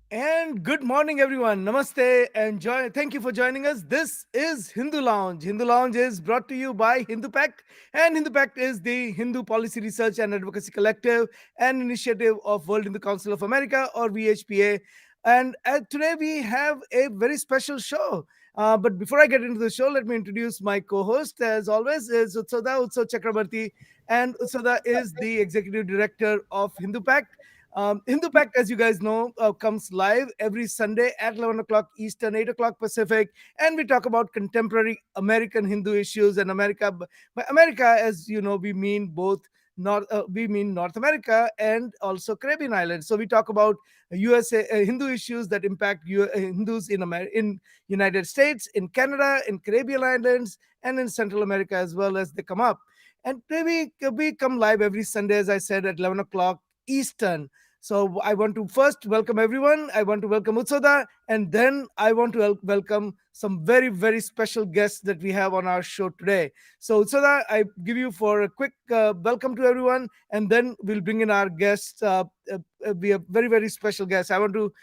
And good morning, everyone. Namaste and thank you for joining us. This is Hindu Lounge. Hindu Lounge is brought to you by Hindu Pact, and Hindu Pact is the Hindu Policy Research and Advocacy Collective, an initiative of World Hindu Council of America or VHPA. And today we have a very special show. But before I get into the show, let me introduce my co-host. As always, is Utsav Chakrabarti, and Utsada is the executive director of Hindu Pact. Hindu Pact, as you guys know, comes live every Sunday at 11 o'clock Eastern, 8 o'clock Pacific, and we talk about contemporary American Hindu issues and America. By America, as you know, we mean North America and also Caribbean islands. So we talk about USA Hindu issues that impact Hindus in United States, in Canada, in Caribbean islands, and in Central America as well as they come up. And we come live every Sunday, as I said, at 11 o'clock Eastern. So I want to first welcome everyone. I want to welcome Utsada, and then I want to welcome some very, very special guests that we have on our show today. So Utsada, I give you for a quick welcome to everyone, and then we'll bring in our guests. We have very, very special guests. I want to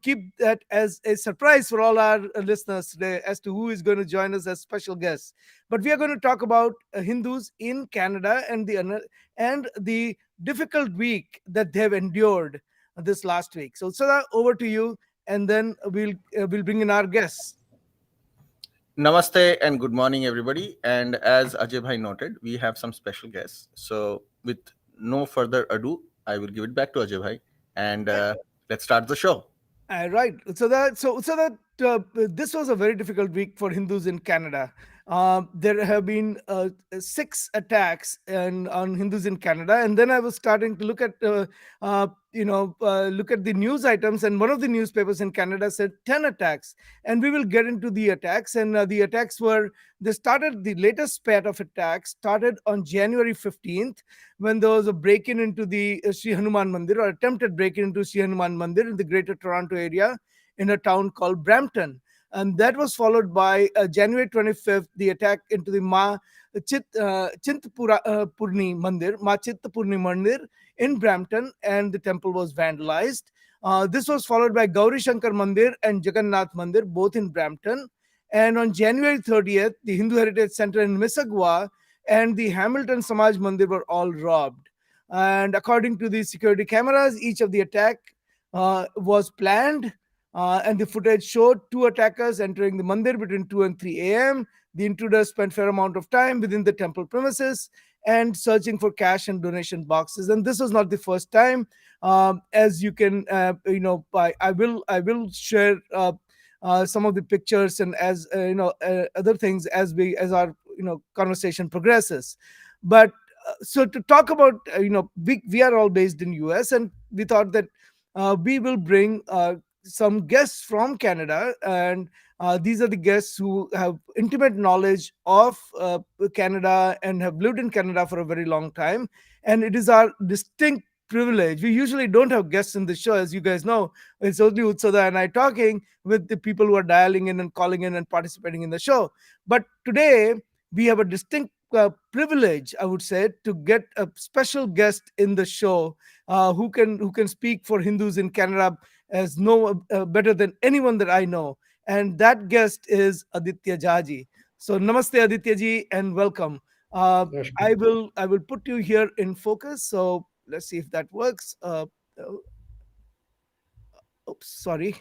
keep that as a surprise for all our listeners today as to who is going to join us as special guests. But we are going to talk about Hindus in Canada and the difficult week that they have endured this last week. So, Sada, over to you, and then we'll bring in our guests. Namaste and good morning, everybody. And as Ajay Bhai noted, we have some special guests. So, with no further ado, I will give it back to Ajay Bhai and let's start the show. Right. So that this was a very difficult week for Hindus in Canada. There have been 6 attacks on Hindus in Canada, and then I was starting to look at the news items, and one of the newspapers in Canada said 10 attacks, and we will get into the attacks. And the latest spat of attacks started on January 15th when there was a break-in into the Sri Hanuman Mandir, or attempted break-in into Sri Hanuman Mandir in the Greater Toronto area in a town called Brampton. And that was followed by January 25th, the attack into the Chintapurni Mandir, Ma Chittapurni Mandir in Brampton, and the temple was vandalized. This was followed by Gauri Shankar Mandir and Jagannath Mandir, both in Brampton. And on January 30th, the Hindu Heritage Center in Mississauga and the Hamilton Samaj Mandir were all robbed. And according to the security cameras, each of the attack was planned, and the footage showed 2 attackers entering the mandir between 2 and 3 a.m. The intruders spent fair amount of time within the temple premises and searching for cash and donation boxes. And this was not the first time. As you can, I will share some of the pictures and other things as our conversation progresses. But so to talk about, we are all based in US, and we thought that we will bring some guests from Canada, and these are the guests who have intimate knowledge of Canada and have lived in Canada for a very long time. And it is our distinct privilege. We usually don't have guests in the show, as you guys know. It's only Utsada and I talking with the people who are dialing in and calling in and participating in the show. But today we have a distinct privilege, I would say, to get a special guest in the show who can speak for Hindus in Canada as no better than anyone that I know. And that guest is Aditya Jaji. So namaste, Aditya ji, and welcome. Uh, I Namaskar. will I will put you here in focus. So let's see if that works. Oops, sorry,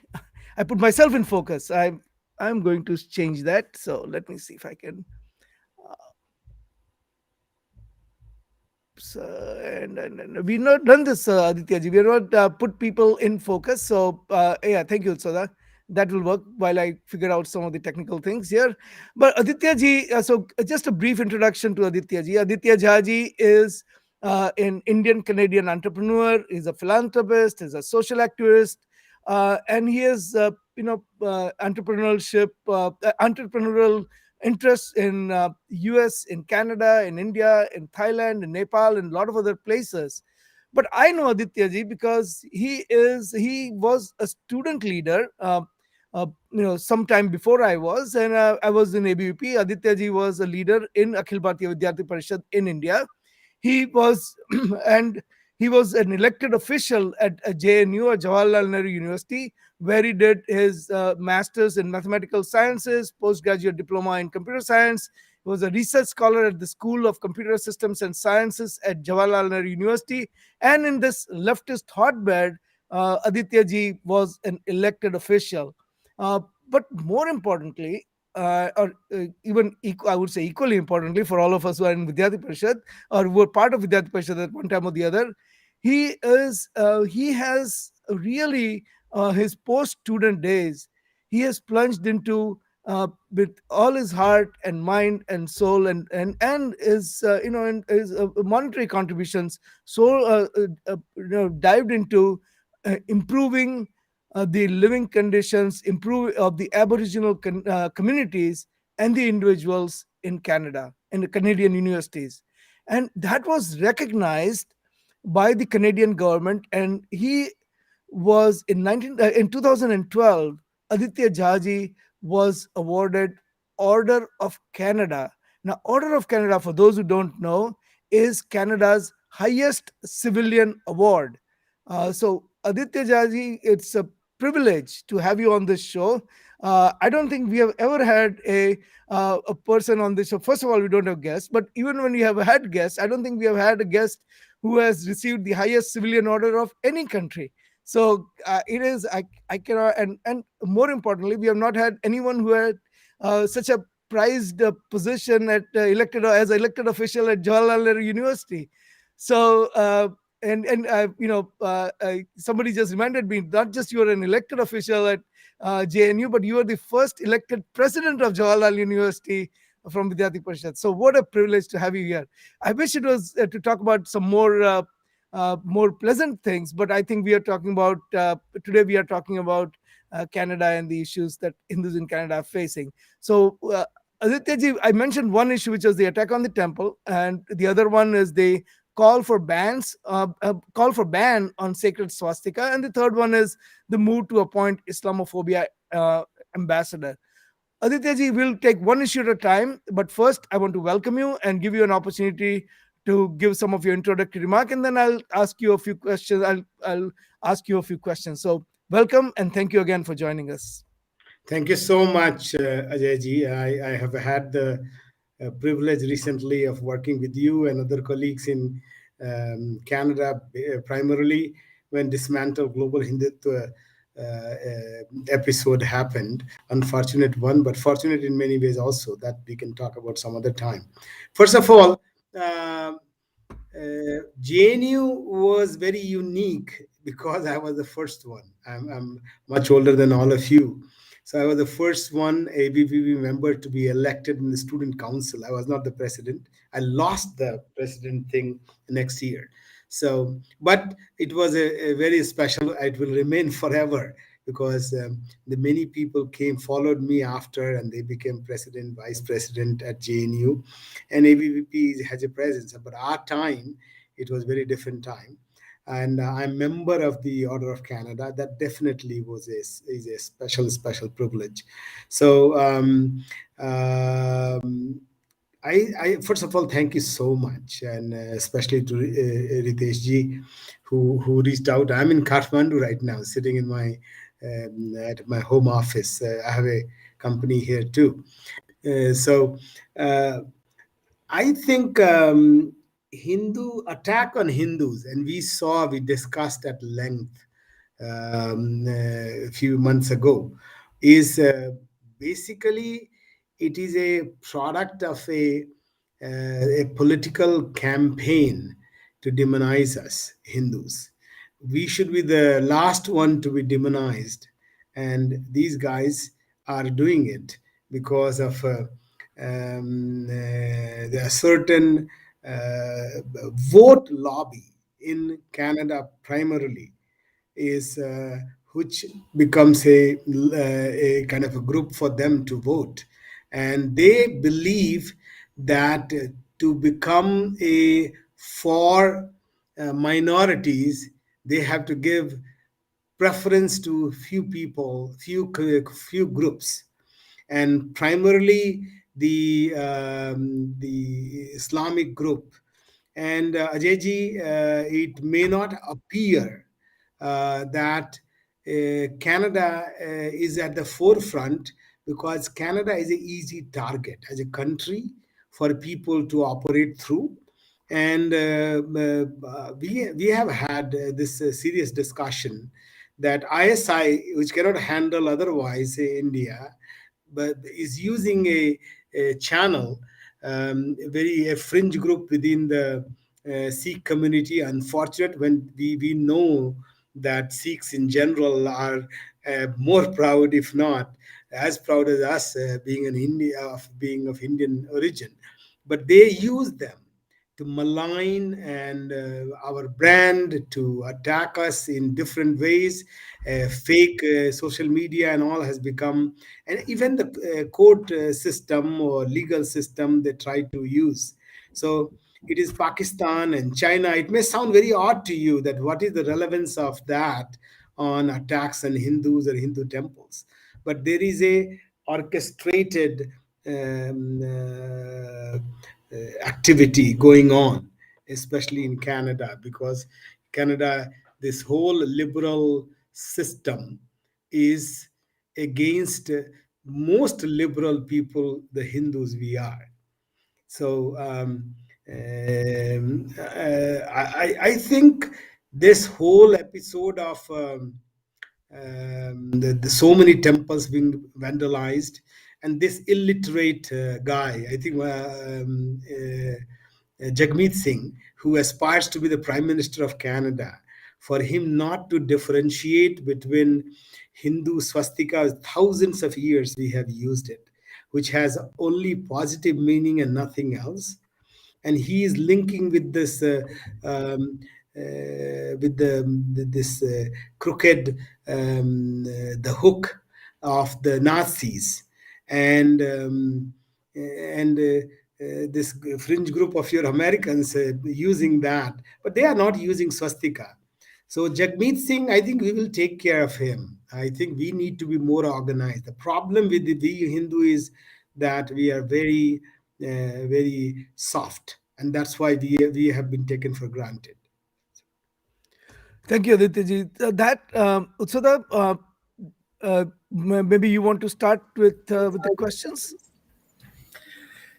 I put myself in focus. I'm going to change that. So let me see if I can. So, and we've not done this, Aditya ji. We have not put people in focus. So, yeah, thank you, Sada. That will work while I figure out some of the technical things here. But Aditya ji, just a brief introduction to Aditya ji. Aditya Jha ji is an Indian Canadian entrepreneur. He's a philanthropist. He's a social activist, and he has entrepreneurial interests in US, in Canada, in India, in Thailand, in Nepal, and a lot of other places. But I know Aditya ji because he was a student leader. Sometime before I was, and I was in ABVP. Aditya ji was a leader in Akhil Bharatiya Vidyarthi Parishad in India. He was, and He was an elected official at JNU, or Jawaharlal Nehru University, where he did his master's in mathematical sciences, postgraduate diploma in computer science. He was a research scholar at the School of Computer Systems and Sciences at Jawaharlal Nehru University. And in this leftist hotbed, Aditya ji was an elected official. Uh, but more importantly, or even I would say equally importantly for all of us who are in Vidyarthi Parishad or who were part of Vidyarthi Parishad at one time or the other, he has really his post student days. He has plunged into with all his heart and mind and soul and his and his monetary contributions, so dived into improving the living conditions, improve of the Aboriginal communities and the individuals in Canada, in the Canadian universities, and that was recognized by the Canadian government. And he was in 2012, Aditya Jhaji was awarded Order of Canada. Now, Order of Canada, for those who don't know, is Canada's highest civilian award. So, Aditya Jhaji, it's a privilege to have you on this show. I don't think we have ever had a person on this show. First of all, we don't have guests, but even when we have had guests, I don't think we have had a guest who has received the highest civilian order of any country. So it is I cannot, and more importantly, we have not had anyone who had such a prized position at elected as elected official at Jawaharlal Nehru University. So somebody just reminded me, not just you are an elected official at JNU, but you are the first elected president of Jawaharlal University from Vidyarthi Parishad. So what a privilege to have you here. I wish it was to talk about some more pleasant things, but I think we are talking about today. We are talking about Canada and the issues that Hindus in Canada are facing. So, Aditya ji, I mentioned one issue, which was the attack on the temple, and the other one is the call for ban on sacred swastika, and the third one is the move to appoint Islamophobia ambassador. Aditya ji, we'll take one issue at a time, but first I want to welcome you and give you an opportunity to give some of your introductory remark, and then I'll ask you a few questions. I'll ask you a few questions. So welcome and thank you again for joining us. Thank you so much, Ajay ji. I have had the privilege recently of working with you and other colleagues in Canada, primarily when Dismantle Global Hindutva episode happened. Unfortunate one, but fortunate in many ways also, that we can talk about some other time. First of all, JNU was very unique because I was the first one. I'm much older than all of you. So I was the first one ABVP member to be elected in the student council. I was not the president. I lost the president thing next year. So, but it was a very special, it will remain forever because the many people followed me after, and they became president, vice president at JNU, and ABVP has a presence. But our time, it was very different time, and I'm member of the Order of Canada. That definitely is a special privilege. So I first of all thank you so much, and especially to Ritesh ji, who reached out. I'm in Kathmandu right now, sitting in my at my home office. I have a company here too. So I think Hindu attack on Hindus, and we discussed at length a few months ago, is basically it is a product of a political campaign to demonize us Hindus. We should be the last one to be demonized, and these guys are doing it because of there are certain vote lobby in Canada primarily is which becomes a kind of a group for them to vote, and they believe that to become a for minorities, they have to give preference to few people, few groups, and primarily the Islamic group And Ajayji, it may not appear that Canada is at the forefront, because Canada is an easy target as a country for people to operate through. And we have had this serious discussion that ISI, which cannot handle otherwise India, but is using a channel, a fringe group within the Sikh community. Unfortunate, when we know that Sikhs in general are more proud, if not as proud as us, being an India of being of Indian origin, but they use them to malign and our brand, to attack us in different ways. Fake social media and all has become, and even the court system or legal system they try to use. So it is Pakistan and China. It may sound very odd to you that what is the relevance of that on attacks on Hindus or Hindu temples, but there is a orchestrated activity going on, especially in Canada, because Canada, this whole liberal system is against most liberal people, the Hindus we are. So I think this whole episode of the so many temples being vandalized, and this illiterate guy, I think Jagmeet Singh, who aspires to be the Prime Minister of Canada, for him not to differentiate between Hindu swastika, thousands of years we have used it, which has only positive meaning and nothing else, and he is linking with this with this crooked the hook of the Nazis, and this fringe group of your Americans using that, but they are not using swastika. So Jagmeet Singh, I think we will take care of him. I think we need to be more organized. The problem with the Hindu is that we are very soft, and that's why we have been taken for granted. Thank you, Aditya. That Utsada, maybe you want to start with the questions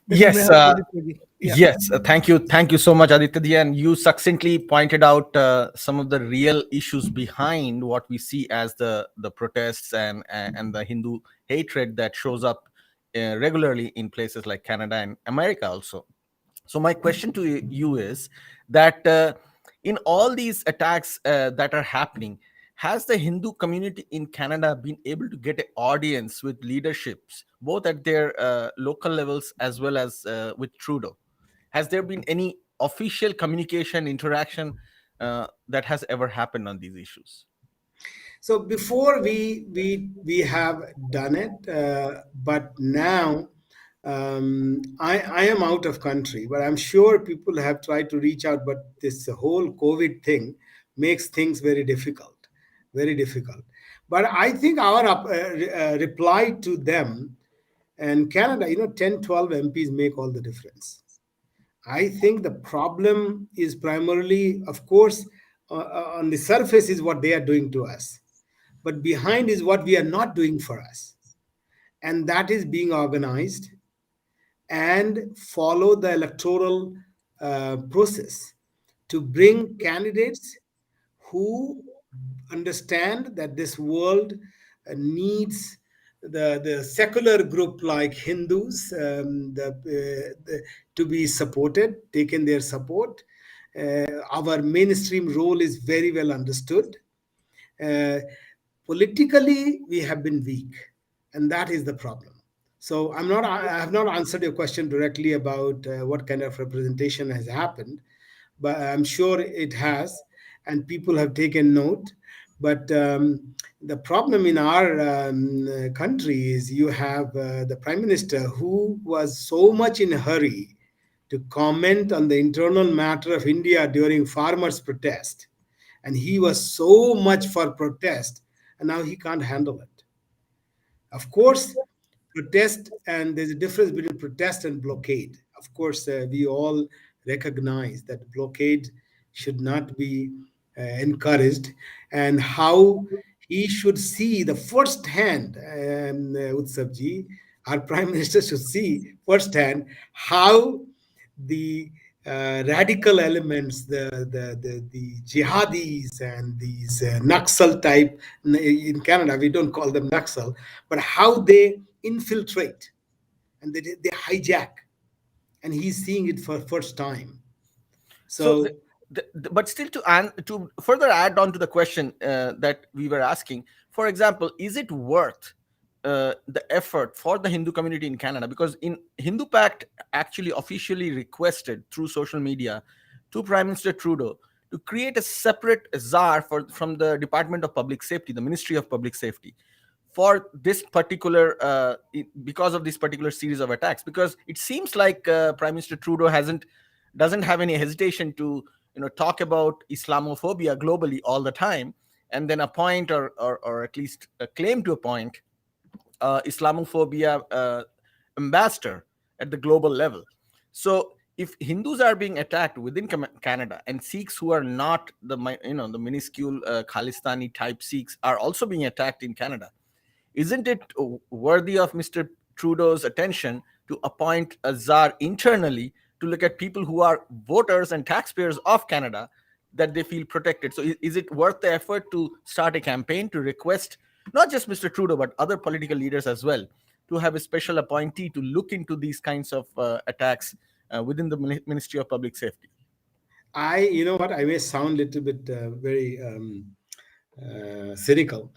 that you may Yes, have for Aditya. Yeah. yes. Thank you so much, Aditya. And you succinctly pointed out some of the real issues behind what we see as the protests and the Hindu hatred that shows up regularly in places like Canada and America also. So my question to you is that in all these attacks that are happening, has the Hindu community in Canada been able to get an audience with leaderships, both at their local levels as well as with Trudeau? Has there been any official communication interaction that has ever happened on these issues? So before we have done it, but now I am out of country, but I'm sure people have tried to reach out. But this whole COVID thing makes things very difficult, very difficult. But I think our reply to them and Canada, 10, 12 MPs make all the difference. I think the problem is primarily, of course, on the surface is what they are doing to us, but behind is what we are not doing for us. And that is being organized and follow the electoral process to bring candidates who understand that this world needs the secular group like Hindus, to be supported, taken their support. Our mainstream role is very well understood. Uh, Politically, we have been weak, and that is the problem. So I have not answered your question directly about what kind of representation has happened, but I'm sure it has, and people have taken note. But the problem in our country is you have the prime minister who was so much in a hurry to comment on the internal matter of India during farmers' protest, and he was so much for protest, and now he can't handle it. Of course, protest, and there's a difference between protest and blockade. Of course, we all recognize that blockade should not be encouraged, and how he should see the first hand, Utsavji, our Prime Minister should see firsthand how the radical elements, the jihadis and these Naxal type, in Canada we don't call them Naxal, but how they infiltrate and they hijack, and he's seeing it for first time. So, So but still, to further add on to the question that we were asking, for example, is it worth the effort for the Hindu community in Canada? Because in Hindu Pact actually officially requested through social media to Prime Minister Trudeau to create a separate czar from the Department of Public Safety, the Ministry of Public Safety, for this particular because of this particular series of attacks. Because it seems like Prime Minister Trudeau doesn't have any hesitation to talk about Islamophobia globally all the time, and then appoint or at least claim to appoint Islamophobia ambassador at the global level. So if Hindus are being attacked within Canada, and Sikhs who are not the minuscule Khalistani type Sikhs are also being attacked in Canada, isn't it worthy of Mr. Trudeau's attention to appoint a czar internally to look at people who are voters and taxpayers of Canada, that they feel protected? So is it worth the effort to start a campaign to request not just Mr. Trudeau but other political leaders as well to have a special appointee to look into these kinds of attacks within the Ministry of Public Safety? you know what, I may sound a little bit very cynical.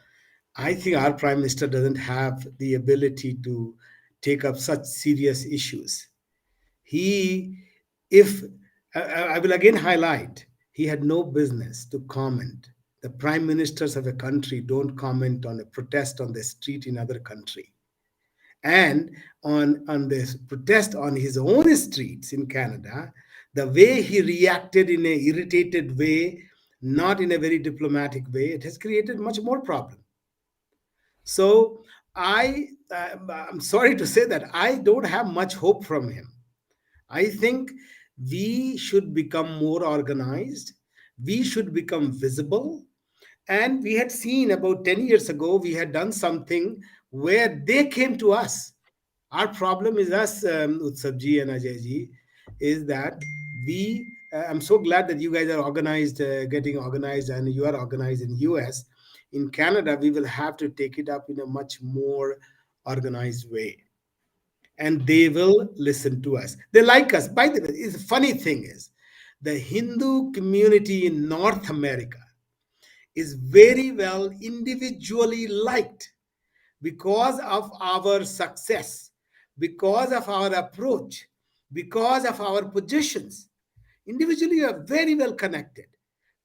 I think our Prime Minister doesn't have the ability to take up such serious issues. He, if I will again highlight, he had no business to comment. The prime ministers of a country don't comment on a protest on the street in other country. And on this protest on his own streets in Canada, the way he reacted in a irritated way, not in a very diplomatic way, it has created much more problem. So I'm sorry to say that I don't have much hope from him. I think we should become more organized. We should become visible. And we had seen about 10 years ago, we had done something where they came to us. Our problem is us, Utsavji and Ajayji, is that I'm so glad that you guys are organized, getting organized, and you are organized in US. In Canada, we will have to take it up in a much more organized way, and they will listen to us. They like us. By the way, the funny thing is, the Hindu community in North America is very well individually liked because of our success, because of our approach, because of our positions. Individually, we are very well connected.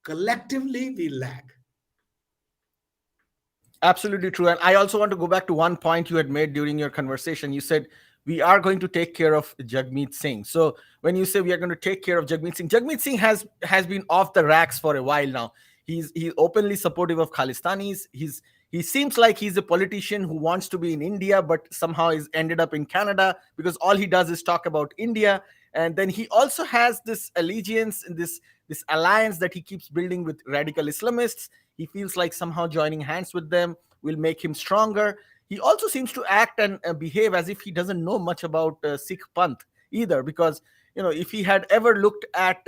Collectively, we lag. Absolutely true. And I also want to go back to one point you had made during your conversation. You said we are going to take care of Jagmeet Singh. So when you say we are going to take care of Jagmeet Singh has been off the racks for a while now. He's openly supportive of Khalistanis. He seems like he's a politician who wants to be in India, but somehow is ended up in Canada because all he does is talk about India. And then he also has this allegiance and this alliance that he keeps building with radical Islamists. He feels like somehow joining hands with them will make him stronger. He also seems to act and behave as if he doesn't know much about Sikh Panth either, because if he had ever looked at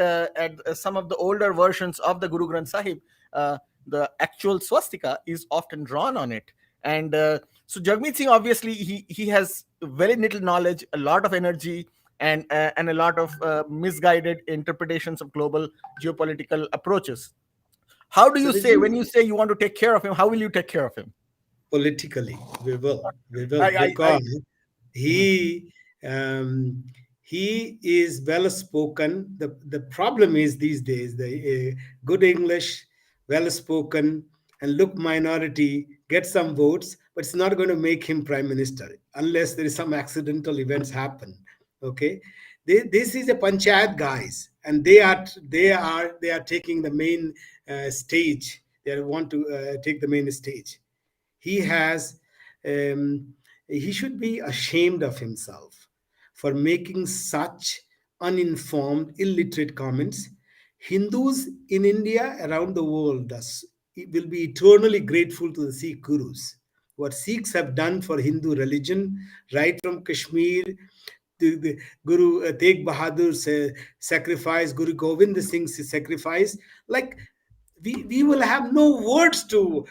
some of the older versions of the Guru Granth Sahib, the actual swastika is often drawn on it. And so Jagmeet Singh, obviously, he has very little knowledge, a lot of energy, and a lot of misguided interpretations of global geopolitical approaches. How do you say, when you say you want to take care of him, how will you take care of him? Politically, we will because he is well spoken. The problem is these days, the good English, well spoken, and look minority, get some votes, but it's not going to make him prime minister unless there is some accidental events happen. Okay, this is a panchayat guys, and they are taking the main stage. They want to take the main stage. He has he should be ashamed of himself for making such uninformed, illiterate comments. Hindus in India, around the world, will be eternally grateful to the Sikh gurus. What Sikhs have done for Hindu religion, right from Kashmir the Guru Tegh Bahadur's sacrifice, Guru Govind Singh's sacrifice, like we will have no words to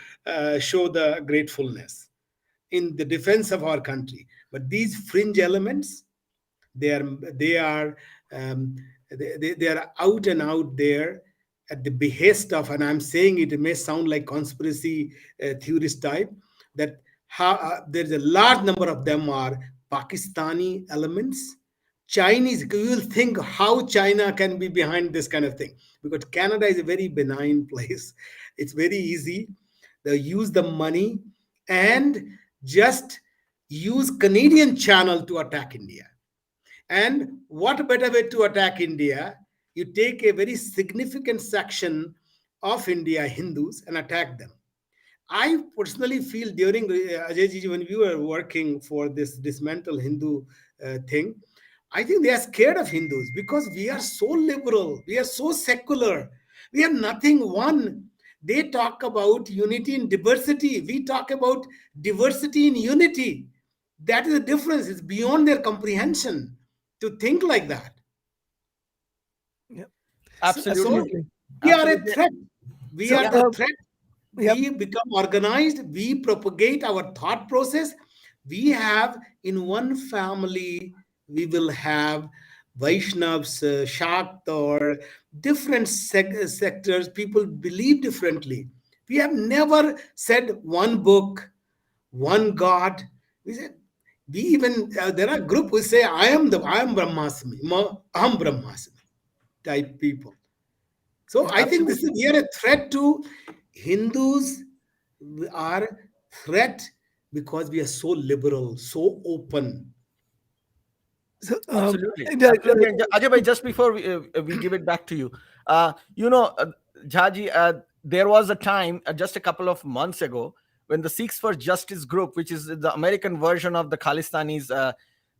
show the gratefulness in the defense of our country. But these fringe elements, they are um, they are out and out there at the behest of, and I'm saying it may sound like conspiracy theorist type, that there's a large number of them are Pakistani elements, Chinese. You will think how China can be behind this kind of thing, because Canada is a very benign place. It's very easy. They use the money and just use Canadian channel to attack India. And what better way to attack India? You take a very significant section of India, Hindus, and attack them. I personally feel during Ajay ji, when we were working for this dismantle Hindu thing, I think they are scared of Hindus because we are so liberal, we are so secular, we have nothing one. They talk about unity in diversity. We talk about diversity in unity. That is the difference. It's beyond their comprehension to think like that. Yep. Absolutely. So Absolutely. we are a Absolutely. threat. We So, are the threat. yep. We become organized. We propagate our thought process. We have in one family, we will have Vaishnavs, Shakt, or different sectors. People believe differently. We have never said one book, one God. We said we even there are group who say I am Brahmasmi, Aham Brahmasmi type people. So I think this is Absolutely. here a threat to Hindus. We are threat because we are so liberal, so open. So, Absolutely. and, uh, Absolutely. And Ajay bhai, just before we give it back to you, you know, Jhaji, there was a time just a couple of months ago when the Sikhs for Justice group, which is the American version of the Khalistanis,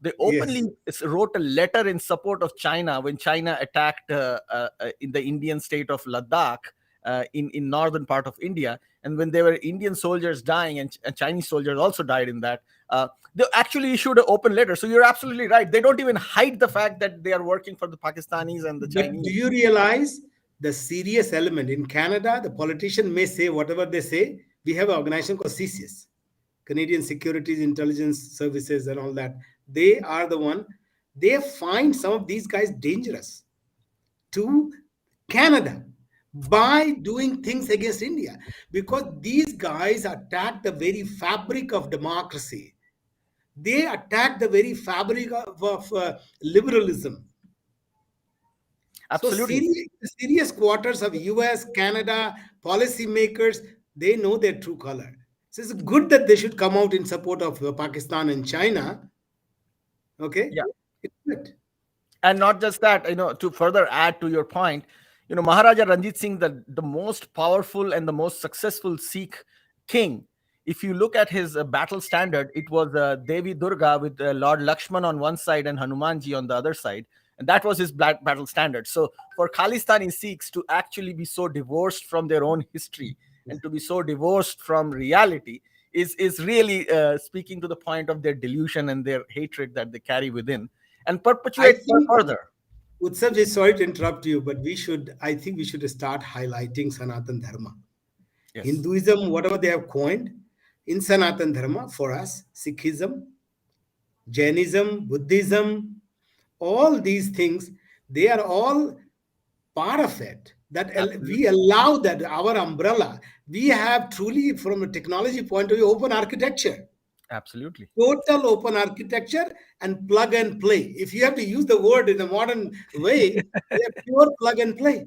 they Yes. openly wrote a letter in support of China when China attacked in the Indian state of Ladakh, in northern part of India, and when there were Indian soldiers dying and Chinese soldiers also died in that. They actually issued an open letter. So you're absolutely right. They don't even hide the fact that they are working for the Pakistanis and the But do Chinese. you realize the serious element in Canada? The politician may say whatever they say. We have an organization called CCS, Canadian Securities Intelligence Services, and all that. They are the one. They find some of these guys dangerous to Canada by doing things against India, because these guys attack the very fabric of democracy. They attack the very fabric of liberalism. So Absolutely. serious quarters of US, Canada, policymakers, they know their true color. So it's good that they should come out in support of Pakistan and China. Okay, Yeah. it's good. And not just that, to further add to your point, Maharaja Ranjit Singh, the most powerful and the most successful Sikh king, if you look at his battle standard, it was Devi Durga with Lord Lakshman on one side and Hanumanji on the other side, and that was his battle standard. So for Khalistani Sikhs to actually be so divorced from their own history and to be so divorced from reality is really speaking to the point of their delusion and their hatred that they carry within and I perpetuate think, further. Utsav, sorry to interrupt you, but I think we should start highlighting Sanatan Dharma. Yes, Hinduism, whatever they have coined, in Sanatan Dharma for us, Sikhism, Jainism, Buddhism, all these things, they are all part of it. That we absolutely, allow that our umbrella, we have truly, from a technology point of view, open architecture, absolutely, total open architecture, and plug and play. If you have to use the word in a modern way, they are pure plug and play.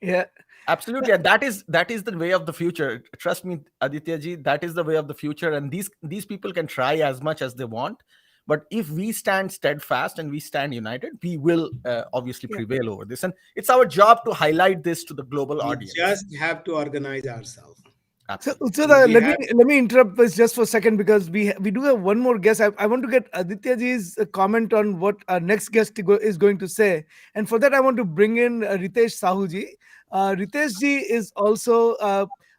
yeah. absolutely. And that is the way of the future. Trust me, Aditya ji, that is the way of the future. And these people can try as much as they want, but if we stand steadfast and we stand united, we will obviously Yeah. prevail over this. And it's our job to highlight this to the global We audience. just have to organize ourselves. So, Absolutely. We have let me interrupt this just for a second because we do have one more guest. I want to get Aditya ji's comment on what our next guest is going to say, and for that I want to bring in Ritesh Sahu ji. Ritesh ji is also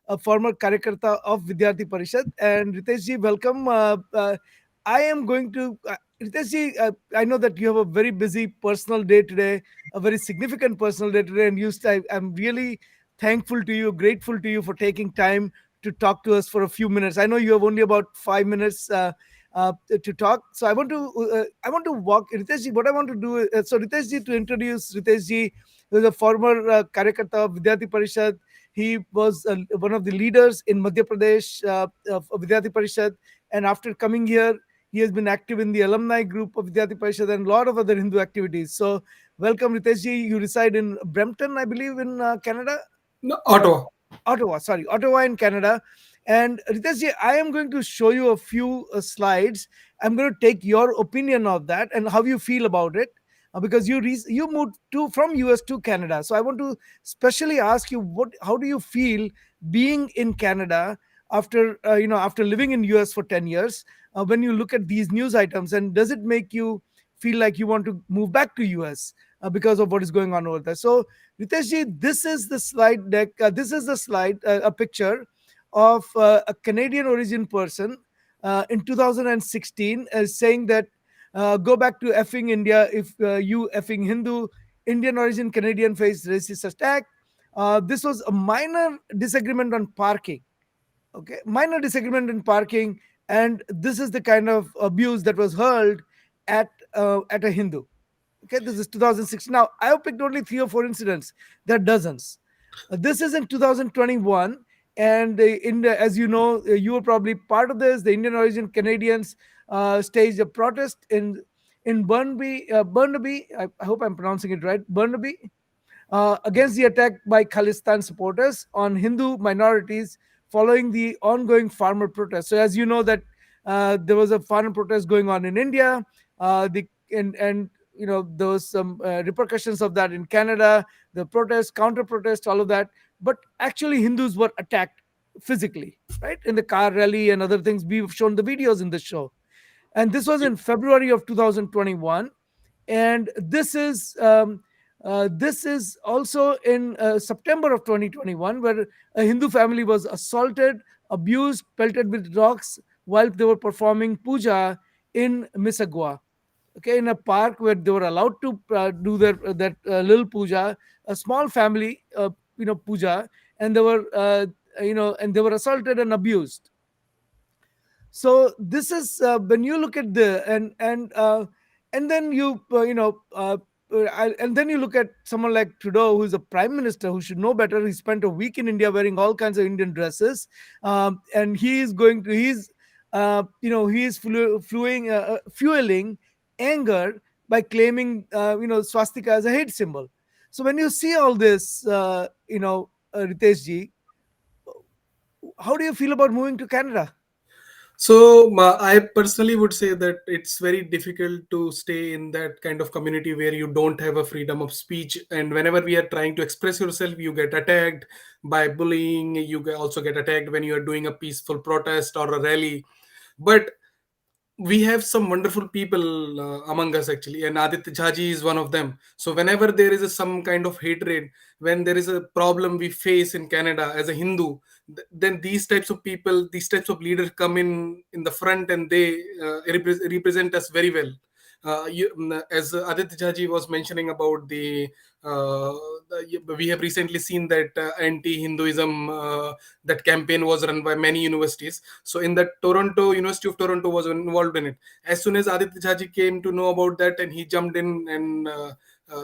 a former Karyakarta of Vidyarthi Parishad, and Ritesh ji, welcome. I am going to Ritesh ji. I know that you have a very busy personal day today, a very significant personal day today, and I'm really thankful to you, grateful to you for taking time to talk to us for a few minutes. I know you have only about 5 minutes to talk, so I want to walk Ritesh ji. What I want to do is, so Ritesh ji, to introduce Ritesh ji, who is a former Karyakarta of Vidyarthi Parishad. He was one of the leaders in Madhya Pradesh of Vidyarthi Parishad, and after coming here, he has been active in the alumni group of Vidyarthi Parishad and a lot of other Hindu activities. So, welcome, Ritesh ji. You reside in Brampton, I believe, in Canada. No, Ottawa. Ottawa in Canada. And Riteshji, I am going to show you a few slides. I'm going to take your opinion of that and how you feel about it, because you moved to from US to Canada. So I want to specially ask you, how do you feel being in Canada after after living in US for 10 years? When you look at these news items, and does it make you feel like you want to move back to US because of what is going on over there? So Riteshji, this is the slide deck. This is the slide, a picture of a Canadian origin person in 2016 saying that go back to effing India if you effing Hindu. Indian origin Canadian face racist attack. This was a minor disagreement on parking. Okay, minor disagreement in parking, and this is the kind of abuse that was hurled at a Hindu. Okay, this is 2006. Now, I have picked only 3 or 4 incidents. There are dozens. This is in 2021, and as you know, you were probably part of this. The Indian origin Canadians staged a protest in Burnaby. I hope I'm pronouncing it right. Burnaby, against the attack by Khalistan supporters on Hindu minorities following the ongoing farmer protest. So, as you know, that there was a farmer protest going on in India. The and there was some repercussions of that in Canada. The protest, counter protest, all of that. But actually, Hindus were attacked physically, right, in the car rally and other things. We've shown the videos in the show, and this was in February of 2021. And this is also in September of 2021, where a Hindu family was assaulted, abused, pelted with rocks while they were performing puja in Mississauga. Okay, in a park where they were allowed to do their that little puja, a small family puja, and they were assaulted and abused. So this is when you look at the and then and then you look at someone like Trudeau, who's a prime minister who should know better. He spent a week in India wearing all kinds of Indian dresses, and fueling anger by claiming swastika as a hate symbol. So when you see all this, Ritesh ji, how do you feel about moving to Canada? So I personally would say that it's very difficult to stay in that kind of community where you don't have a freedom of speech, and whenever we are trying to express yourself, you get attacked by bullying. Also get attacked when you are doing a peaceful protest or a rally. But we have some wonderful people among us actually, and Aditya Jhaji is one of them. So whenever there is some kind of hatred, when there is a problem we face in Canada as a Hindu, then these types of people, these types of leaders come in the front, and they represent us very well. As Aditya Jhaji was mentioning about uh, we have recently seen that anti-Hinduism, that campaign was run by many universities. So in that University of Toronto was involved in it. As soon as Aditya Jhaji came to know about that, and he jumped in and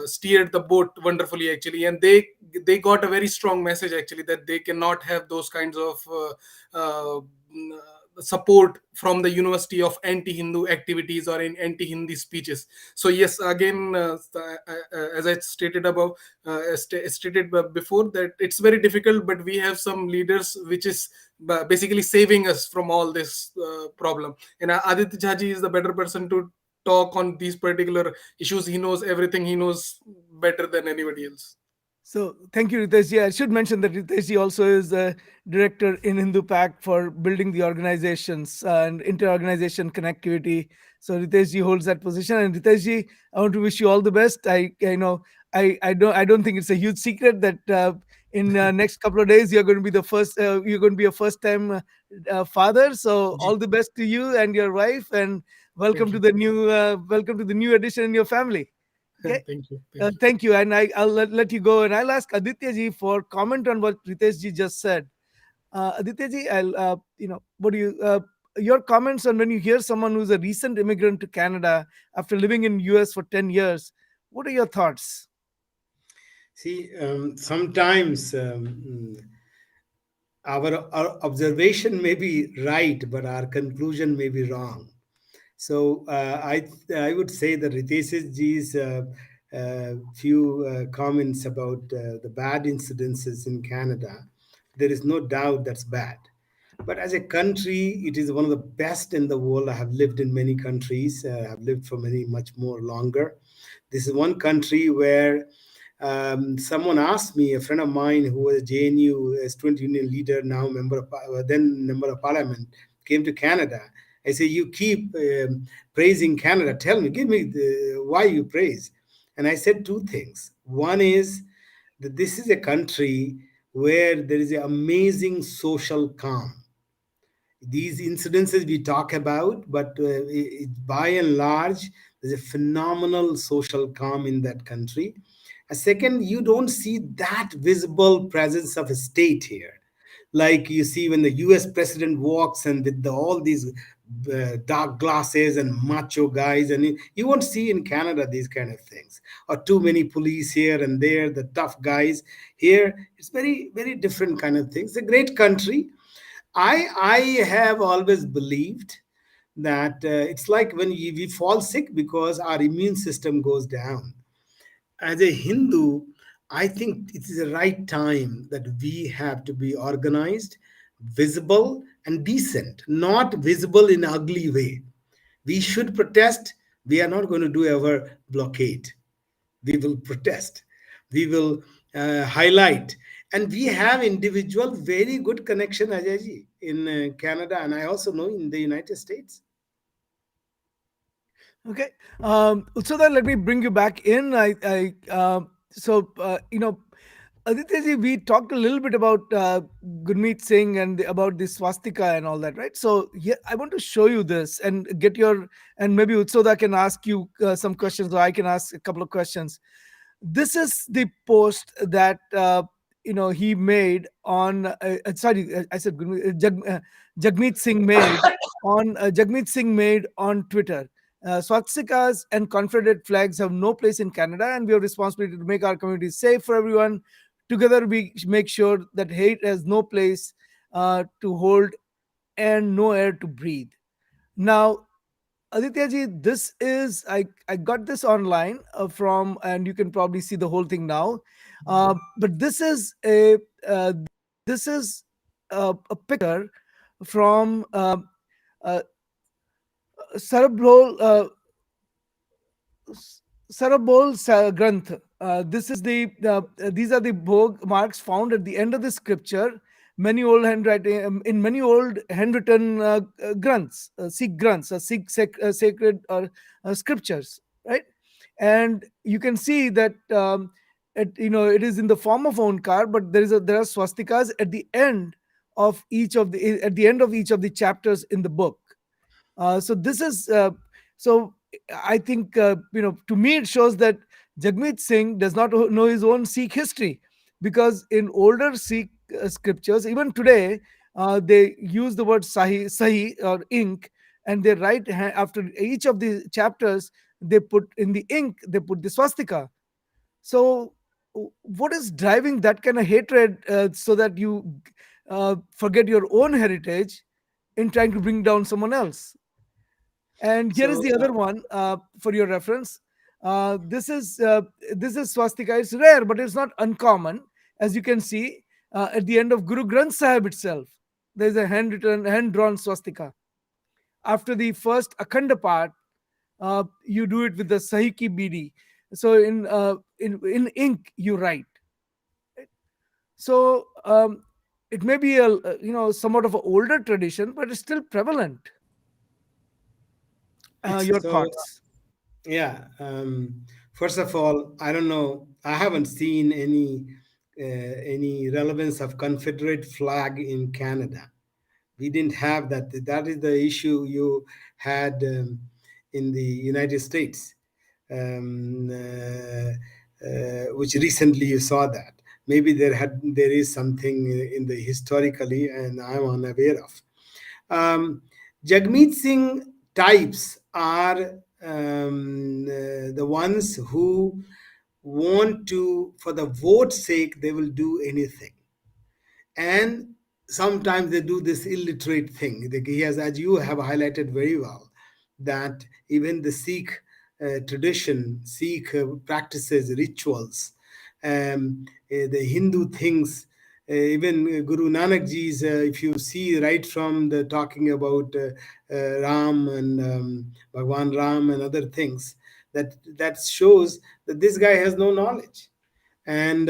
steered the boat wonderfully actually, and they got a very strong message actually, that they cannot have those kinds of support from the university of anti-Hindu activities or in anti-Hindi speeches. So yes, again, as I stated above, stated before, that it's very difficult, but we have some leaders which is basically saving us from all this problem. And Aditya Jhaji is the better person to talk on these particular issues. He knows everything. He knows better than anybody else. So thank you, Riteshji. I should mention that Riteshji also is a director in Hindu Pact for building the organizations and inter-organization connectivity. So Riteshji holds that position. And Riteshji, I want to wish you all the best. I don't think it's a huge secret that in next couple of days you're going to be the first. You're going to be a first-time father. So all the best to you and your wife, and Thank you. welcome to the new addition in your family. Okay. Thank you. Thank you. Thank you, and I'll let you go, and I'll ask Aditya ji for comment on what Ritesh ji just said. Aditya ji, what do you your comments on when you hear someone who's a recent immigrant to Canada after living in US for 10 years? What are your thoughts? See, sometimes our observation may be right, but our conclusion may be wrong. So I would say that Ritesh ji's few comments about the bad incidences in Canada, there is no doubt that's bad. But as a country, it is one of the best in the world. I have lived in many countries. I've lived for many, much more longer. This is one country where someone asked me, a friend of mine who was a JNU student union leader, now then member of parliament, came to Canada. I say, you keep praising Canada. Tell me, give me why you praise. And I said two things. One is that this is a country where there is an amazing social calm. These incidences we talk about, but by and large, there's a phenomenal social calm in that country. A second, you don't see that visible presence of a state here, like you see when the US president walks and with all these dark glasses and macho guys, and you won't see in Canada these kind of things, or too many police here and there, the tough guys. Here it's very, very different kind of things. It's a great country. I have always believed that it's like when we fall sick because our immune system goes down. As a Hindu, I think it is the right time that we have to be organized, visible, and decent, not visible in an ugly way. We should protest. We are not going to do our blockade. We will protest. We will highlight. And we have individual very good connection, Ajayji, in Canada, and I also know in the United States. Okay. Utsada, let me bring you back in. Aditya ji, we talked a little bit about Gurmeet Singh and about the swastika and all that, right? So yeah, I want to show you this and get your, and maybe Utsoda can ask you some questions, or I can ask a couple of questions. This is the post that he made on. I said Jagmeet Singh made on Twitter. Swastikas and Confederate flags have no place in Canada, and we have responsibility to make our communities safe for everyone. Together, we make sure that hate has no place to hold and no air to breathe. Now, Aditya ji, this is I got this online from, and you can probably see the whole thing now. But this is a picture from cerebral Granth. This is these are the marks found at the end of the scripture. Many old handwriting in many old handwritten Granths, Sikh Granths, sacred or scriptures, right? And you can see that it is in the form of onkar, but there are swastikas at the end of each of the chapters in the book. So this is so I think to me it shows that Jagmeet Singh does not know his own Sikh history, because in older Sikh scriptures, even today, they use the word sahi or ink, and they write after each of the chapters, they put in the ink, they put the swastika. So what is driving that kind of hatred, so that you forget your own heritage in trying to bring down someone else? And here is So the other one for your reference. This is swastika. It's rare, but it's not uncommon. As you can see, at the end of Guru Granth Sahib itself, there is a hand-drawn swastika. After the first Akhanda part, you do it with the Sahiki Bidi. So in ink, you write. So it may be somewhat of an older tradition, but it's still prevalent. Your So thoughts? yeah, first of all, I don't know. I haven't seen any relevance of Confederate flag in Canada. We didn't have that. That is the issue you had in the United States, which recently you saw that. Maybe there is something in the historically, and I'm unaware of. Jagmeet Singh types are the ones who want to, for the vote's sake, they will do anything. And sometimes they do this illiterate thing. He has, as you have highlighted very well, that even the Sikh tradition, Sikh practices, rituals, the Hindu things, even Guru Nanak Ji's, if you see right from the talking about Ram and Bhagwan Ram and other things, that shows that this guy has no knowledge. And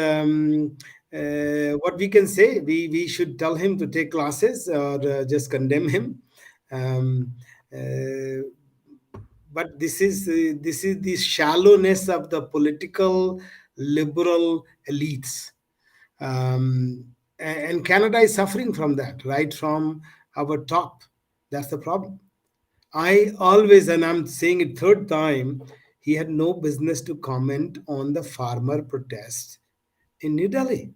what we can say, we should tell him to take classes or just condemn him. Um, uh, but this is the shallowness of the political liberal elites, and Canada is suffering from that right from our top. That's the problem. I always, and I'm saying it third time, he had no business to comment on the farmer protest in New Delhi.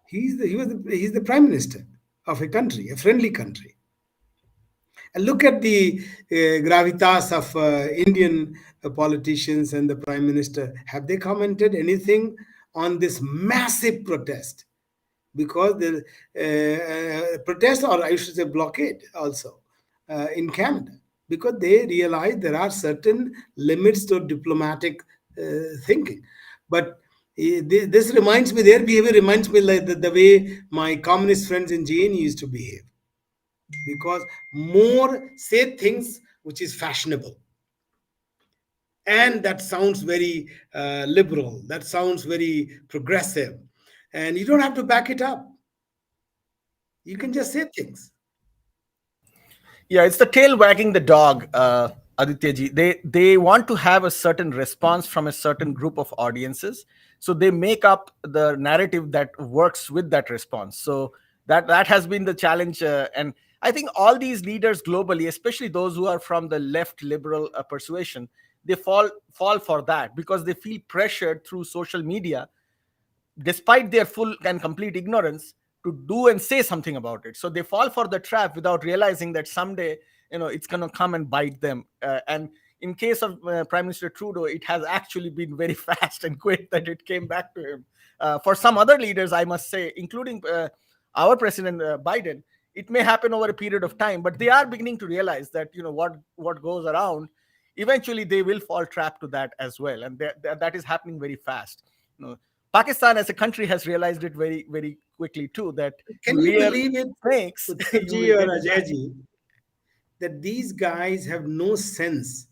He's the prime minister of a country, a friendly country. And look at the gravitas of Indian politicians and the prime minister. Have they commented anything on this massive protest? Because the protest, or I should say blockade, also in Canada, because they realize there are certain limits to diplomatic thinking. But this reminds me, their behavior reminds me like the way my communist friends in JN used to behave, because more say things which is fashionable, and that sounds very liberal, that sounds very progressive, and you don't have to back it up. You can just say things. Yeah, it's the tail wagging the dog, Aditya ji. They want to have a certain response from a certain group of audiences, so they make up the narrative that works with that response. So that has been the challenge, and I think all these leaders globally, especially those who are from the left liberal persuasion, they fall for that because they feel pressured through social media, despite their full and complete ignorance, to do and say something about it. So they fall for the trap without realizing that someday, it's going to come and bite them. And in case of Prime Minister Trudeau, it has actually been very fast and quick that it came back to him. For some other leaders, I must say, including our President Biden, it may happen over a period of time, but they are beginning to realize that what goes around, eventually they will fall trap to that as well, and that is happening very fast. Pakistan as a country has realized it very, very quickly too, that Can you you rear believe it, snakes, you Utkarji will or get it back. Ajayji, that these guys have no sense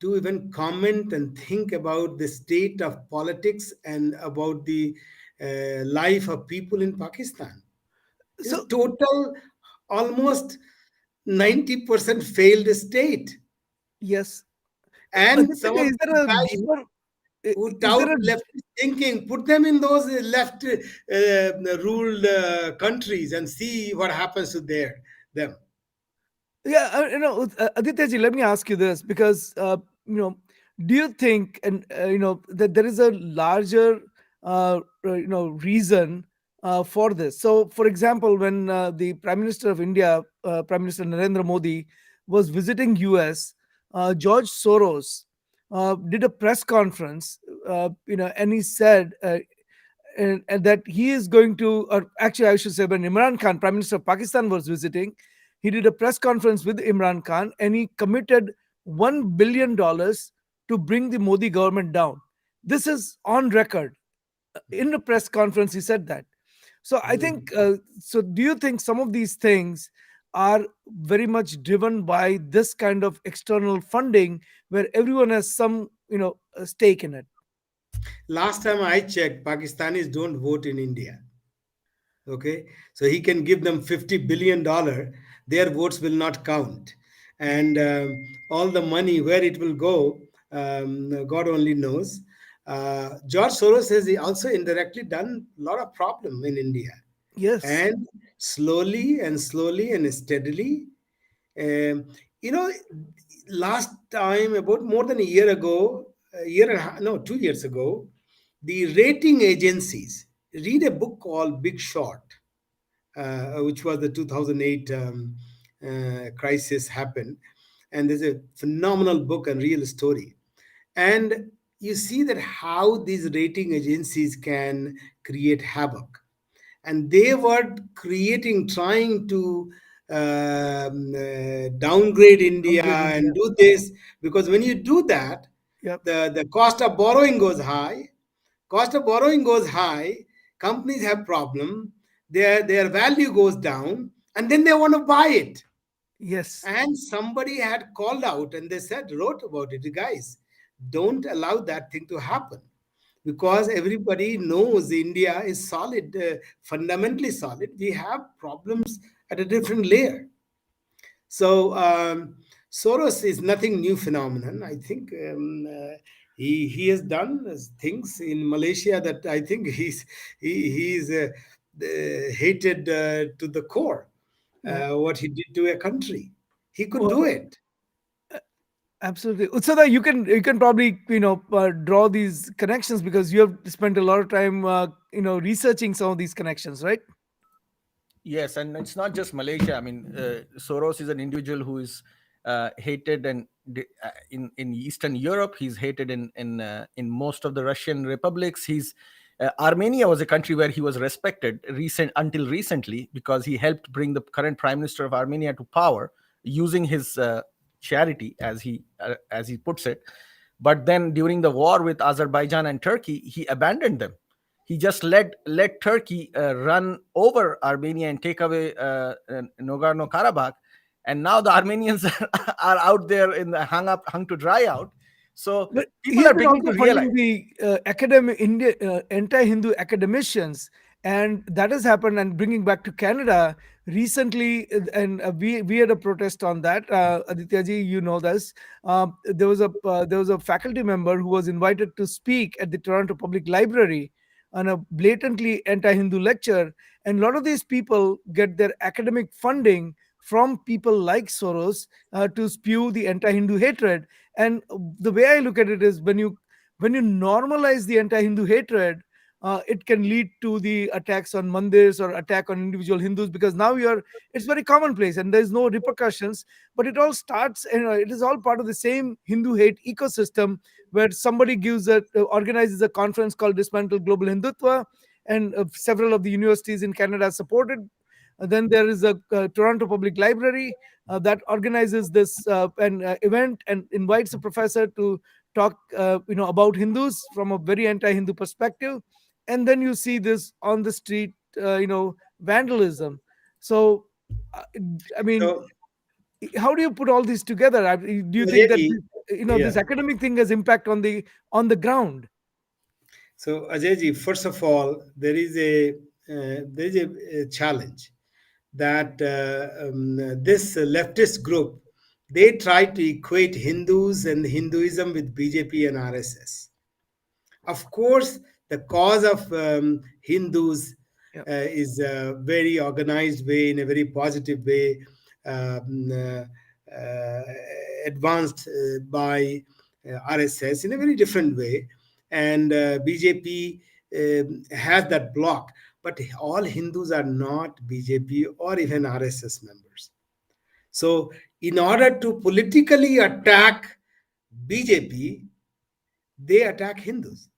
to even comment and think about the state of politics and about the life of people in Pakistan? It's So total, almost 90% failed state. yes, And some Aditya, of is these there a guys deeper? who Is tout there a leftist thinking, put them in those left ruled countries and see what happens to them. Yeah, Aditya ji, let me ask you this because do you think, and that there is a larger reason for this? So, for example, when the Prime Minister of India, Prime Minister Narendra Modi, was visiting US, George Soros did a press conference, and he said. And that he is going to, or actually, I should say, when Imran Khan, Prime Minister of Pakistan, was visiting, he did a press conference with Imran Khan and he committed $1 billion to bring the Modi government down. This is on record. In the press conference, he said that. So I think, so do you think some of these things are very much driven by this kind of external funding where everyone has some, a stake in it? Last time I checked, Pakistanis don't vote in India. Okay, so he can give them $50 billion, their votes will not count. And all the money, where it will go, God only knows. George Soros has also indirectly done a lot of problem in India. Yes. And slowly and steadily, um, you know, last time, about more than a year ago, a year and a half, no, 2 years ago, the rating agencies, read a book called Big Short, which was the 2008 crisis happened. And there's a phenomenal book and real story. And you see that how these rating agencies can create havoc. And they were trying to downgrade India Downgrade and India. do this, because when you do that, Yep. the cost of borrowing goes high. Cost of borrowing goes high, companies have problem, their value goes down, and then they want to buy it. Yes. And somebody had called out and they said, wrote about it, guys, don't allow that thing to happen, because everybody knows India is solid, fundamentally solid. We have problems at a different layer. So Soros is nothing new phenomenon. I think he has done things in Malaysia that I think he's hated to the core. Yeah. What he did to a country, he could Well, do it. absolutely. Utsada, you can probably draw these connections because you have spent a lot of time researching some of these connections, right? Yes, and it's not just Malaysia. I mean, Soros is an individual who is hated in Eastern Europe. He's hated in most of the Russian republics. He's Armenia was a country where he was respected until recently, because he helped bring the current prime minister of Armenia to power using his charity, as he puts it. But then during the war with Azerbaijan and Turkey, he abandoned them. He just let Turkey run over Armenia and take away Nagorno Karabakh, and now the Armenians are out there in the hung to dry out. So But people he's are been beginning also to funding realize. the academic India anti-Hindu academicians, and that has happened. And bringing back to Canada recently, and we had a protest on that. Aditya ji, you know this. There was a faculty member who was invited to speak at the Toronto Public Library on a blatantly anti-Hindu lecture, and a lot of these people get their academic funding from people like Soros to spew the anti-Hindu hatred. And the way I look at it is, when you normalize the anti-Hindu hatred, it can lead to the attacks on mandirs or attack on individual Hindus, because now it's very commonplace and there's no repercussions. But it all starts, it is all part of the same Hindu hate ecosystem, where somebody organizes a conference called Dismantle Global Hindutva, and several of the universities in Canada supported. Then there is a Toronto Public Library that organizes this an event and invites a professor to talk about Hindus from a very anti-Hindu perspective. And then you see this on the street vandalism. So uh, I mean, So how do you put all these together? Do you think that Ajay, this yeah. academic thing has impact on the ground? So Ajay, first of all, there is a challenge that this leftist group, they try to equate Hindus and Hinduism with BJP and RSS. Of course, the cause of Hindus Yeah. is a very organized way, in a very positive way, um, uh, uh, advanced by RSS in a very different way. And BJP has that block. But all Hindus are not BJP or even RSS members. So, in order to politically attack BJP, they attack Hindus.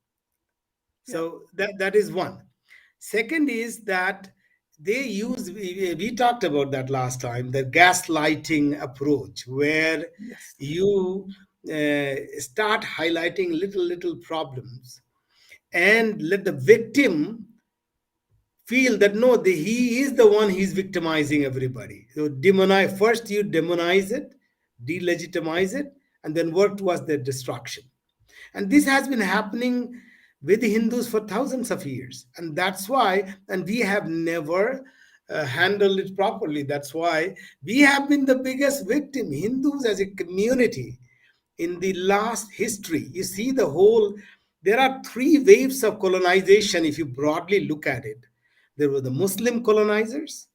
Yeah. So that is one. Second is that we talked about that last time, the gaslighting approach, where Yes. you start highlighting little problems and let the victim feel that no, he is the one, he's victimizing everybody. So demonize, first you demonize it, delegitimize it, and then work towards their destruction. And this has been happening with the Hindus for thousands of years. And that's why, and we have never handled it properly. That's why we have been the biggest victim, Hindus as a community, in the last history. You see, there are three waves of colonization if you broadly look at it. There were the Muslim colonizers,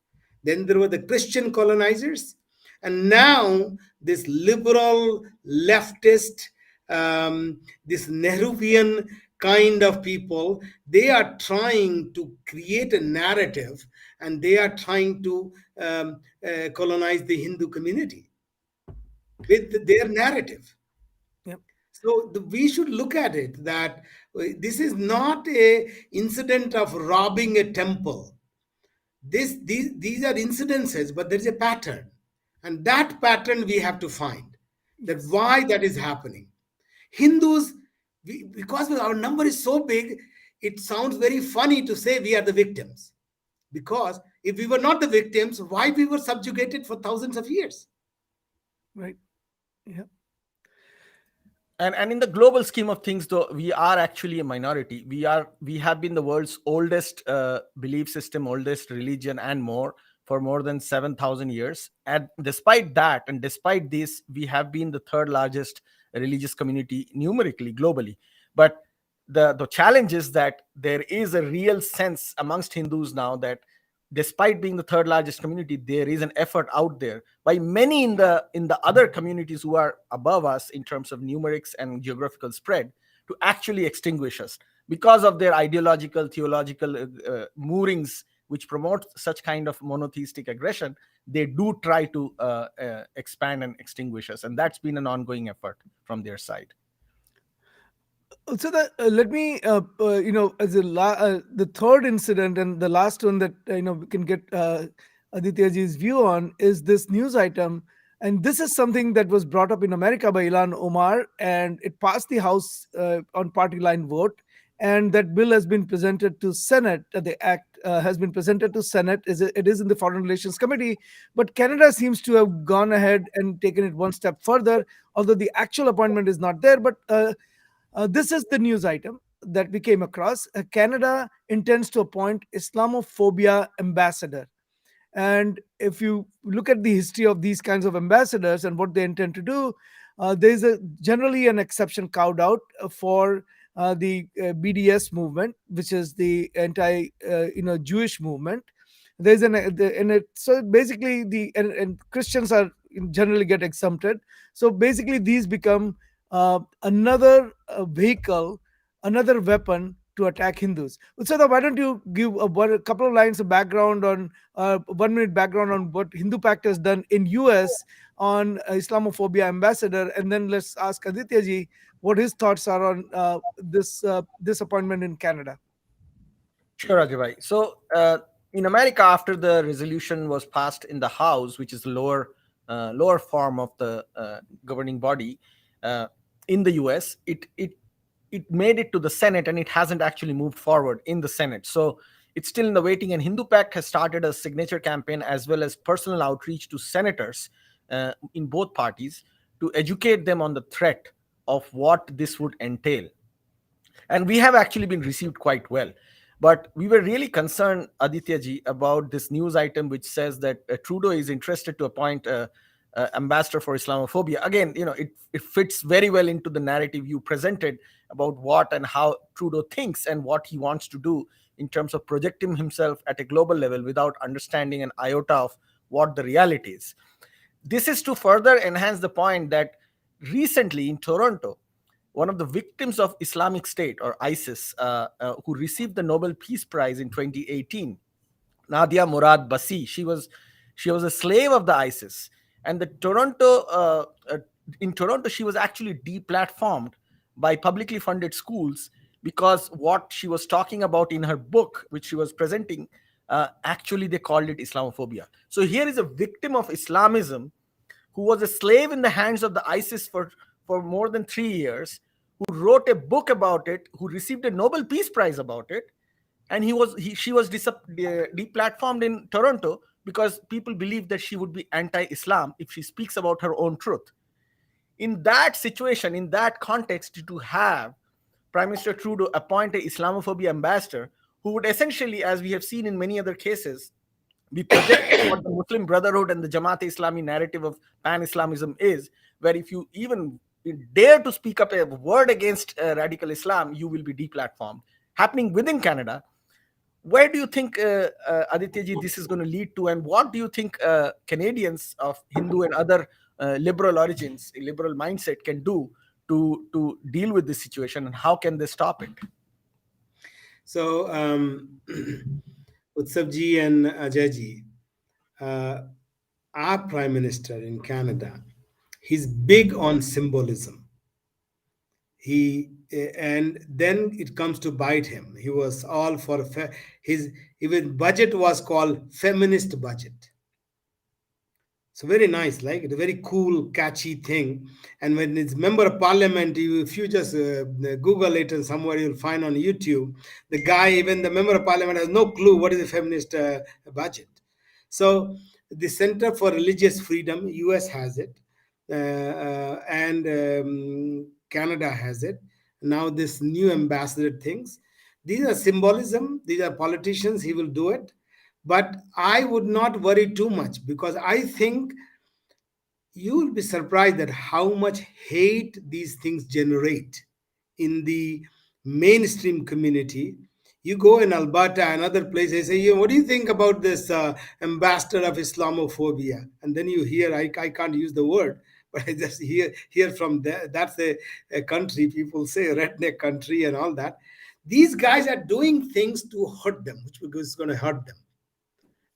then there were the Christian colonizers, and now this liberal leftist, this Nehruvian kind of people, they are trying to create a narrative, and they are trying to colonize the Hindu community with their narrative. Yep. So we should look at it that this is not a incident of robbing a temple. These are incidences, but there is a pattern, and that pattern we have to find, that Yes. why that is happening. Hindus, because our number is so big, it sounds very funny to say we are the victims. Because if we were not the victims, why we were subjugated for thousands of years? Right. Yeah. And in the global scheme of things, though, we are actually a minority. We have been the world's oldest belief system, oldest religion, and for more than 7,000 years. And despite that, and despite this, we have been the third largest religious community numerically globally. But the challenge is that there is a real sense amongst Hindus now that despite being the third largest community, there is an effort out there by many in the other communities who are above us in terms of numerics and geographical spread to actually extinguish us because of their ideological, theological moorings, which promote such kind of monotheistic aggression. They do try to expand and extinguish us, and that's been an ongoing effort from their side. So that let me as the third incident and the last one that we can get Adityaji's view on is this news item, and this is something that was brought up in America by Ilhan Omar, and it passed the House on party line vote, and that bill has been presented to Senate. The act has been presented to Senate. It is in the Foreign Relations Committee, but Canada seems to have gone ahead and taken it one step further, although the actual appointment is not there. But this is the news item that we came across. Canada intends to appoint Islamophobia ambassador. And if you look at the history of these kinds of ambassadors and what they intend to do, there's generally an exception carved out for the BDS movement, which is the anti Jewish movement. There's so basically and Christians are generally get exempted. So basically, these become another vehicle, another weapon to attack Hindus. Utsada, why don't you give a couple of lines of background on 1 minute background on what Hindu Pact has done in US on Islamophobia ambassador, and then let's ask Aditya ji what his thoughts are on this appointment in Canada. Sure, Ajay. So in America, after the resolution was passed in the House, which is the lower form of the governing body, in the US, it made it to the Senate, and it hasn't actually moved forward in the Senate. So it's still in the waiting. And Hindu Pact has started a signature campaign as well as personal outreach to senators in both parties to educate them on the threat of what this would entail. And we have actually been received quite well. But we were really concerned, Aditya ji, about this news item which says that Trudeau is interested to appoint ambassador for Islamophobia. Again, it fits very well into the narrative you presented about what and how Trudeau thinks and what he wants to do in terms of projecting himself at a global level without understanding an iota of what the reality is. This is to further enhance the point that recently in Toronto, one of the victims of Islamic State or ISIS, who received the Nobel Peace Prize in 2018, Nadia Murad Basi, she was a slave of the ISIS. And in Toronto, she was actually deplatformed by publicly funded schools because what she was talking about in her book, which she was presenting, actually they called it Islamophobia. So here is a victim of Islamism who was a slave in the hands of the ISIS for more than 3 years, who wrote a book about it, who received a Nobel Peace Prize about it, and she was deplatformed in Toronto because people believe that she would be anti-Islam if she speaks about her own truth. In that situation, in that context, to have Prime Minister Trudeau appoint a Islamophobia ambassador who would essentially, as we have seen in many other cases, be projecting what the Muslim Brotherhood and the Jamaat-e-Islami narrative of pan-Islamism is, where if you even dare to speak up a word against radical Islam, you will be deplatformed. Happening within Canada, where do you think, Adityaji, this is going to lead to, and what do you think Canadians of Hindu and other liberal origins, liberal mindset, can do to deal with this situation, and how can they stop it? So, Utsav ji and Ajay ji, our Prime Minister in Canada, he's big on symbolism. And then it comes to bite him. He was all for his even budget was called feminist budget. So very nice, like it's a very cool, catchy thing. And when it's member of parliament, if you just Google it and somewhere you'll find on YouTube, the guy, even the member of parliament, has no clue what is a feminist budget. So the Center for Religious Freedom, US has it, and Canada has it. Now this new ambassador things, these are symbolism. These are politicians. He will do it. But I would not worry too much, because I think you will be surprised at how much hate these things generate in the mainstream community. You go in Alberta and other places, say, what do you think about this ambassador of Islamophobia? And then you hear, I can't use the word, but I just hear from there. That's a country, people say redneck country and all that. These guys are doing things to hurt them, which is going to hurt them.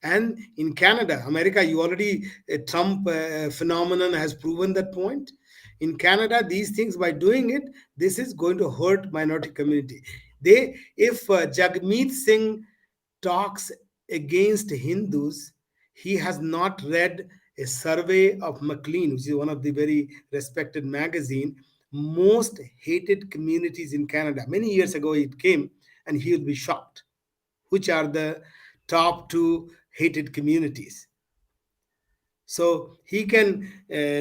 And in Canada, America, you already, Trump phenomenon has proven that point. In Canada, these things, by doing it, this is going to hurt minority community. If Jagmeet Singh talks against Hindus, he has not read a survey of McLean, which is one of the very respected magazine, most hated communities in Canada. Many years ago it came, and he will be shocked. Which are the top two hated communities? So he can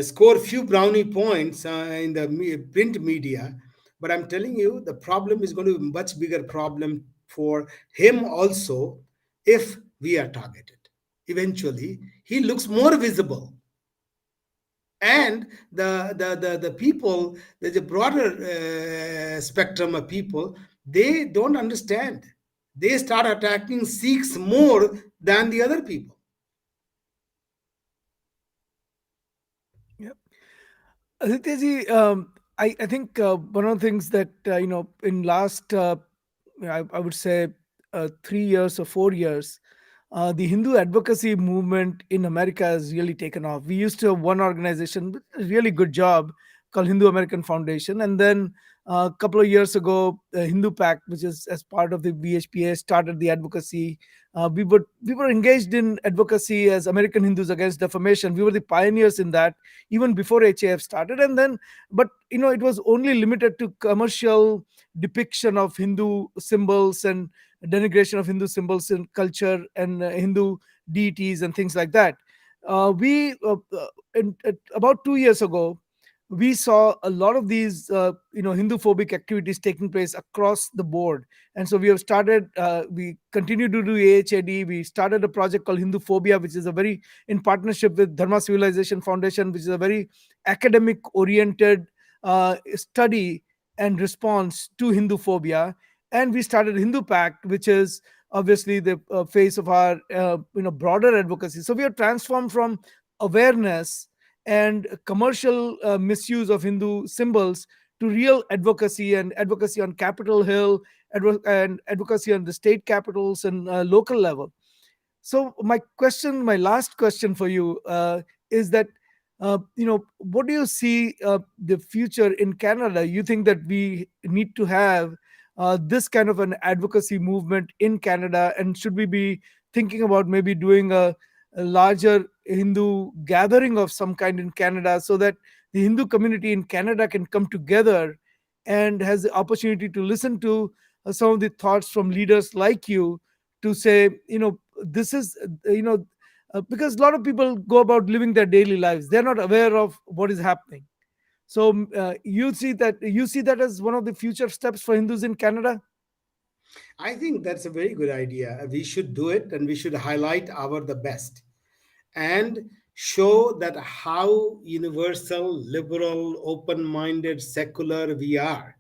score few brownie points in the print media, but I'm telling you, the problem is going to be a much bigger problem for him also if we are targeted. Eventually, he looks more visible. And the people, there's a broader spectrum of people, they don't understand. They start attacking Sikhs more than the other people. Yeah. Adityaji, I think one of the things that, in last, I would say 3 years or 4 years, the Hindu advocacy movement in America has really taken off. We used to have one organization, with a really good job, called Hindu American Foundation, and then a couple of years ago, Hindu Pact, which is as part of the BHPA, started the advocacy. We were engaged in advocacy as American Hindus against defamation. We were the pioneers in that even before HAF started, and then, but it was only limited to commercial depiction of Hindu symbols and denigration of Hindu symbols and culture and Hindu deities and things like that. We About 2 years ago, we saw a lot of these Hindu phobic activities taking place across the board, and so we have started. We continue to do AHAD. We started a project called Hindu Phobia, which is a very, in partnership with Dharma Civilization Foundation, which is a very academic oriented study and response to Hindu phobia. And we started Hindu Pact, which is obviously the face of our broader advocacy. So we are transformed from awareness and commercial misuse of Hindu symbols to real advocacy, and advocacy on Capitol Hill, and advocacy on the state capitals and local level. So my last question for you is that, what do you see the future in Canada? You think that we need to have this kind of an advocacy movement in Canada, and should we be thinking about maybe doing a larger Hindu gathering of some kind in Canada, so that the Hindu community in Canada can come together and has the opportunity to listen to some of the thoughts from leaders like you, to say, this is, because a lot of people go about living their daily lives. They're not aware of what is happening. So you see that as one of the future steps for Hindus in Canada. I think that's a very good idea. We should do it, and we should highlight our the best and show that how universal, liberal, open-minded, secular we are,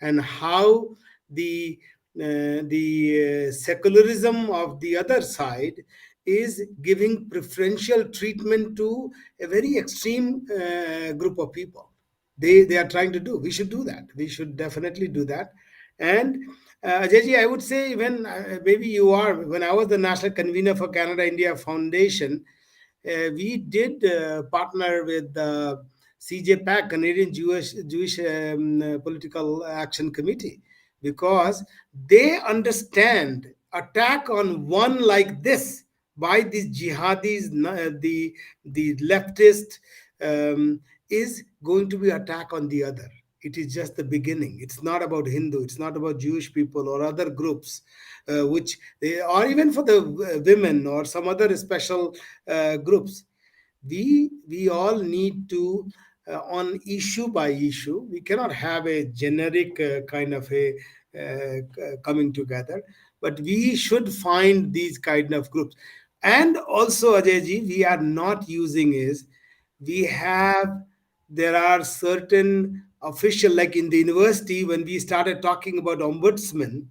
and how the secularism of the other side is giving preferential treatment to a very extreme group of people. They are trying to do. We should do that. We should definitely do that. And Ajayji, I would say when maybe you are, when I was the national convener for Canada India Foundation, we did partner with the CJPAC, Canadian Jewish Political Action Committee, because they understand attack on one like this by these jihadis, the leftist, is going to be attack on the other. It is just the beginning. It's not about Hindu. It's not about Jewish people or other groups, which they, or even for the women or some other special groups. We all need to on issue by issue. We cannot have a generic kind of a coming together, but we should find these kind of groups. And also, Ajayji, we are not using is we have there are certain official, like in the university when we started talking about ombudsman,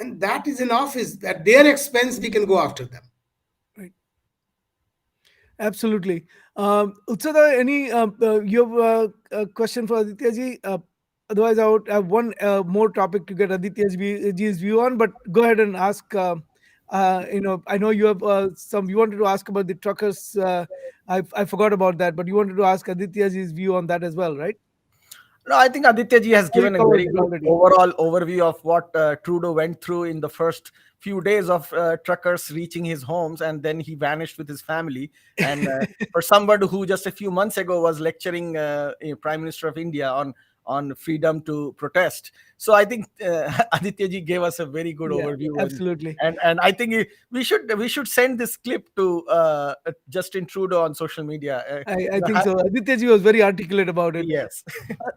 and that is an office at their expense we can go after them. Right. Absolutely. Utsada, any you have a question for Aditya ji? Otherwise, I would have one more topic to get Aditya ji's view on. But go ahead and ask. I know you have some. You wanted to ask about the truckers. I forgot about that, but you wanted to ask Aditya ji's view on that as well, right? No, I think Aditya ji has Or you given a covered very it good already? overall overview of what Trudeau went through in the first few days of truckers reaching his homes, and then he vanished with his family. And for somebody who just a few months ago was lecturing Prime Minister of India on freedom to protest, so I think Aditya ji gave us a very good Yeah, overview, absolutely. and I think we should send this clip to Justin Trudeau on social media. I think so. Aditya ji was very articulate about it. Yes.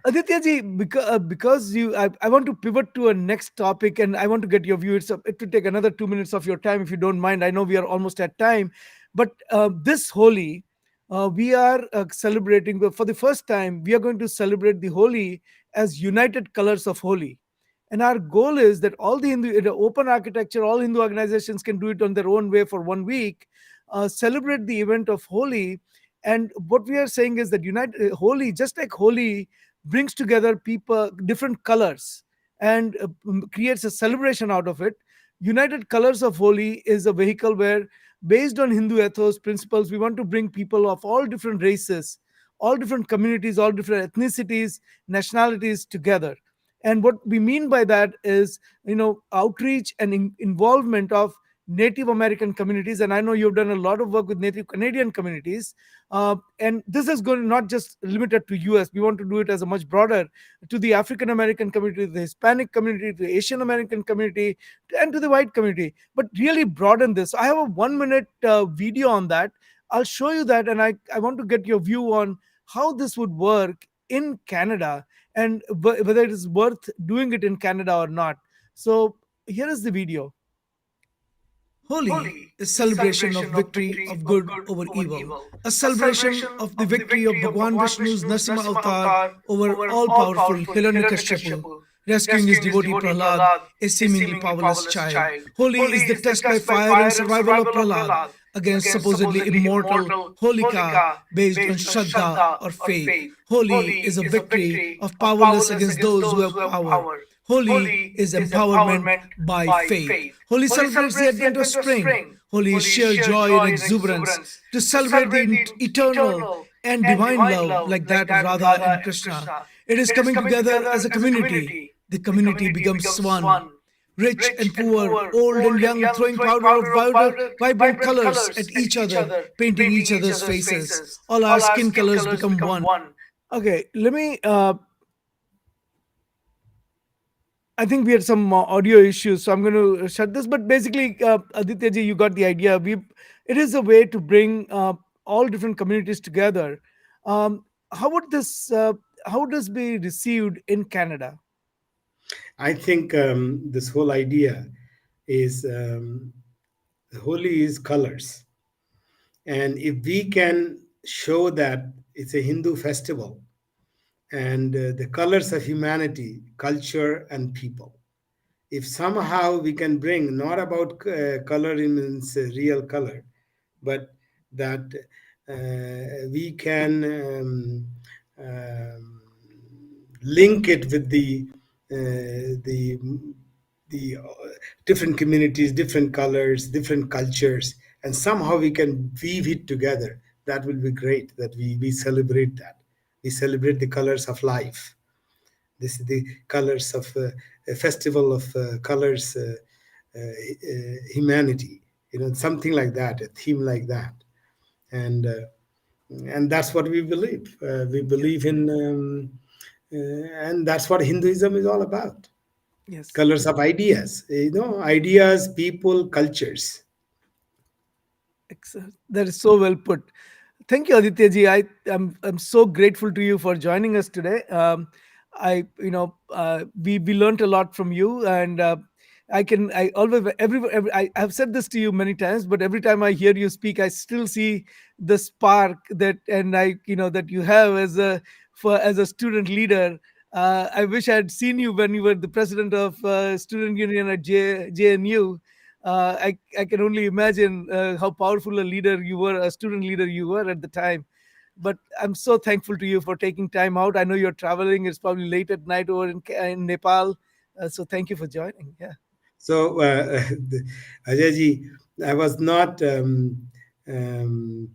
Aditya ji, because I want to pivot to a next topic, and I want to get your view. It will take another 2 minutes of your time, if you don't mind. I know we are almost at time, but this Holi, we are celebrating. But for the first time, we are going to celebrate the Holi as united colors of Holi. And our goal is that all the Hindu, in the open architecture, all Hindu organizations can do it on their own way for 1 week, celebrate the event of Holi. And what we are saying is that Holi, just like Holi, brings together people, different colors, and creates a celebration out of it. United Colors of Holi is a vehicle where, based on Hindu ethos principles, we want to bring people of all different races, all different communities, all different ethnicities, nationalities together. And what we mean by that is, outreach and involvement of Native American communities. And I know you've done a lot of work with Native Canadian communities. And this is going to not just limited to US. We want to do it as a much broader, to the African American community, the Hispanic community, the Asian American community, and to the white community. But really broaden this. I have a 1 minute video on that. I'll show you that, and I want to get your view on how this would work in Canada, and whether it is worth doing it in Canada or not. So here is the video. Holi is celebration of victory of good over evil, a celebration of the victory of Bhagwan Vishnu's Narsimha avatar over all-powerful Hiranyakashipu, rescuing his devotee Prahlad, a seemingly powerless child. Holi is the test by fire and survival of Prahlad against supposedly immortal Holika based on Shraddha or faith. Holi is a victory of powerless against those who have power. Holi is empowerment by faith. Holi celebrates the advent of spring. Holi is sheer joy and exuberance to celebrate the eternal and divine love like that of Radha and Krishna. It is coming together as a community. The community becomes one. Rich and poor, old and young, throwing powder of vibrant colors at each other, painting each other's faces. All our skin colors become one. Okay, let me I think we had some audio issues, so I'm going to shut this. But basically, Aditya ji, you got the idea. It is a way to bring all different communities together. how would this how would this be received in Canada? I think this whole idea is Holi is colors. And if we can show that it's a Hindu festival and the colors of humanity, culture, and people, if somehow we can bring not about color in its real color, but that we can um, link it with the different communities, different colors, different cultures, and somehow we can weave it together. That will be great. That we celebrate that. We celebrate the colors of life. This is the colors of a festival of colors, humanity. Something like that, a theme like that, and uh, and that's what we believe. We believe in, and that's what Hinduism is all about. Yes. Colors of ideas, ideas, people, cultures. That is so well put. Thank you, Aditya ji. I'm so grateful to you for joining us today. We learned a lot from you, and I always I have said this to you many times, but every time I hear you speak, I still see the spark that, and that you have as a student leader. I wish I had seen you when you were the president of student union at JNU. I can only imagine how powerful a leader you were, a student leader you were at the time. But I'm so thankful to you for taking time out. I know you're traveling; it's probably late at night over in Nepal. So thank you for joining. Yeah. So, Ajayji, I was not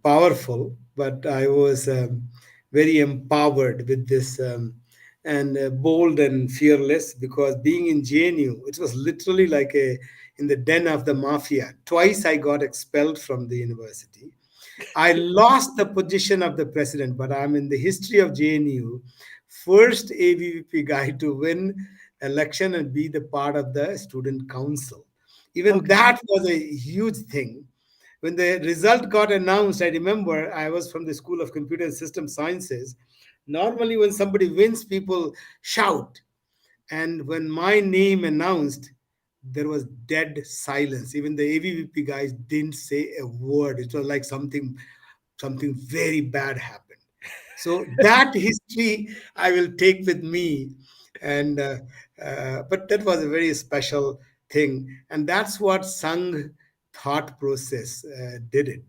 powerful, but I was very empowered with this and bold and fearless, because being in JNU, it was literally like in the den of the mafia. Twice I got expelled from the university. I lost the position of the president, but I'm in the history of JNU, first ABVP guy to win election and be the part of the student council. Even Okay. that was a huge thing. When the result got announced, I remember I was from the School of Computer and System Sciences. Normally, when somebody wins, people shout. And when my name announced, there was dead silence. Even the AVVP guys didn't say a word. It was like something very bad happened. So that history I will take with me, and but that was a very special thing, and that's what Sangh thought process did it.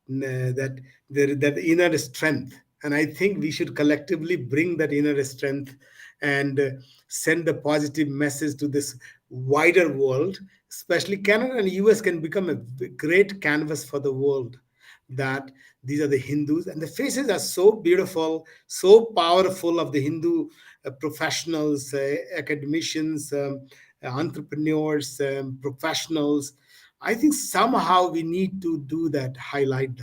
That that inner strength, and I think we should collectively bring that inner strength and send a positive message to this wider world. Especially Canada and US can become a great canvas for the world, that these are the Hindus, and the faces are so beautiful, so powerful of the Hindu professionals, academicians, entrepreneurs, professionals. I think somehow we need to do that, highlight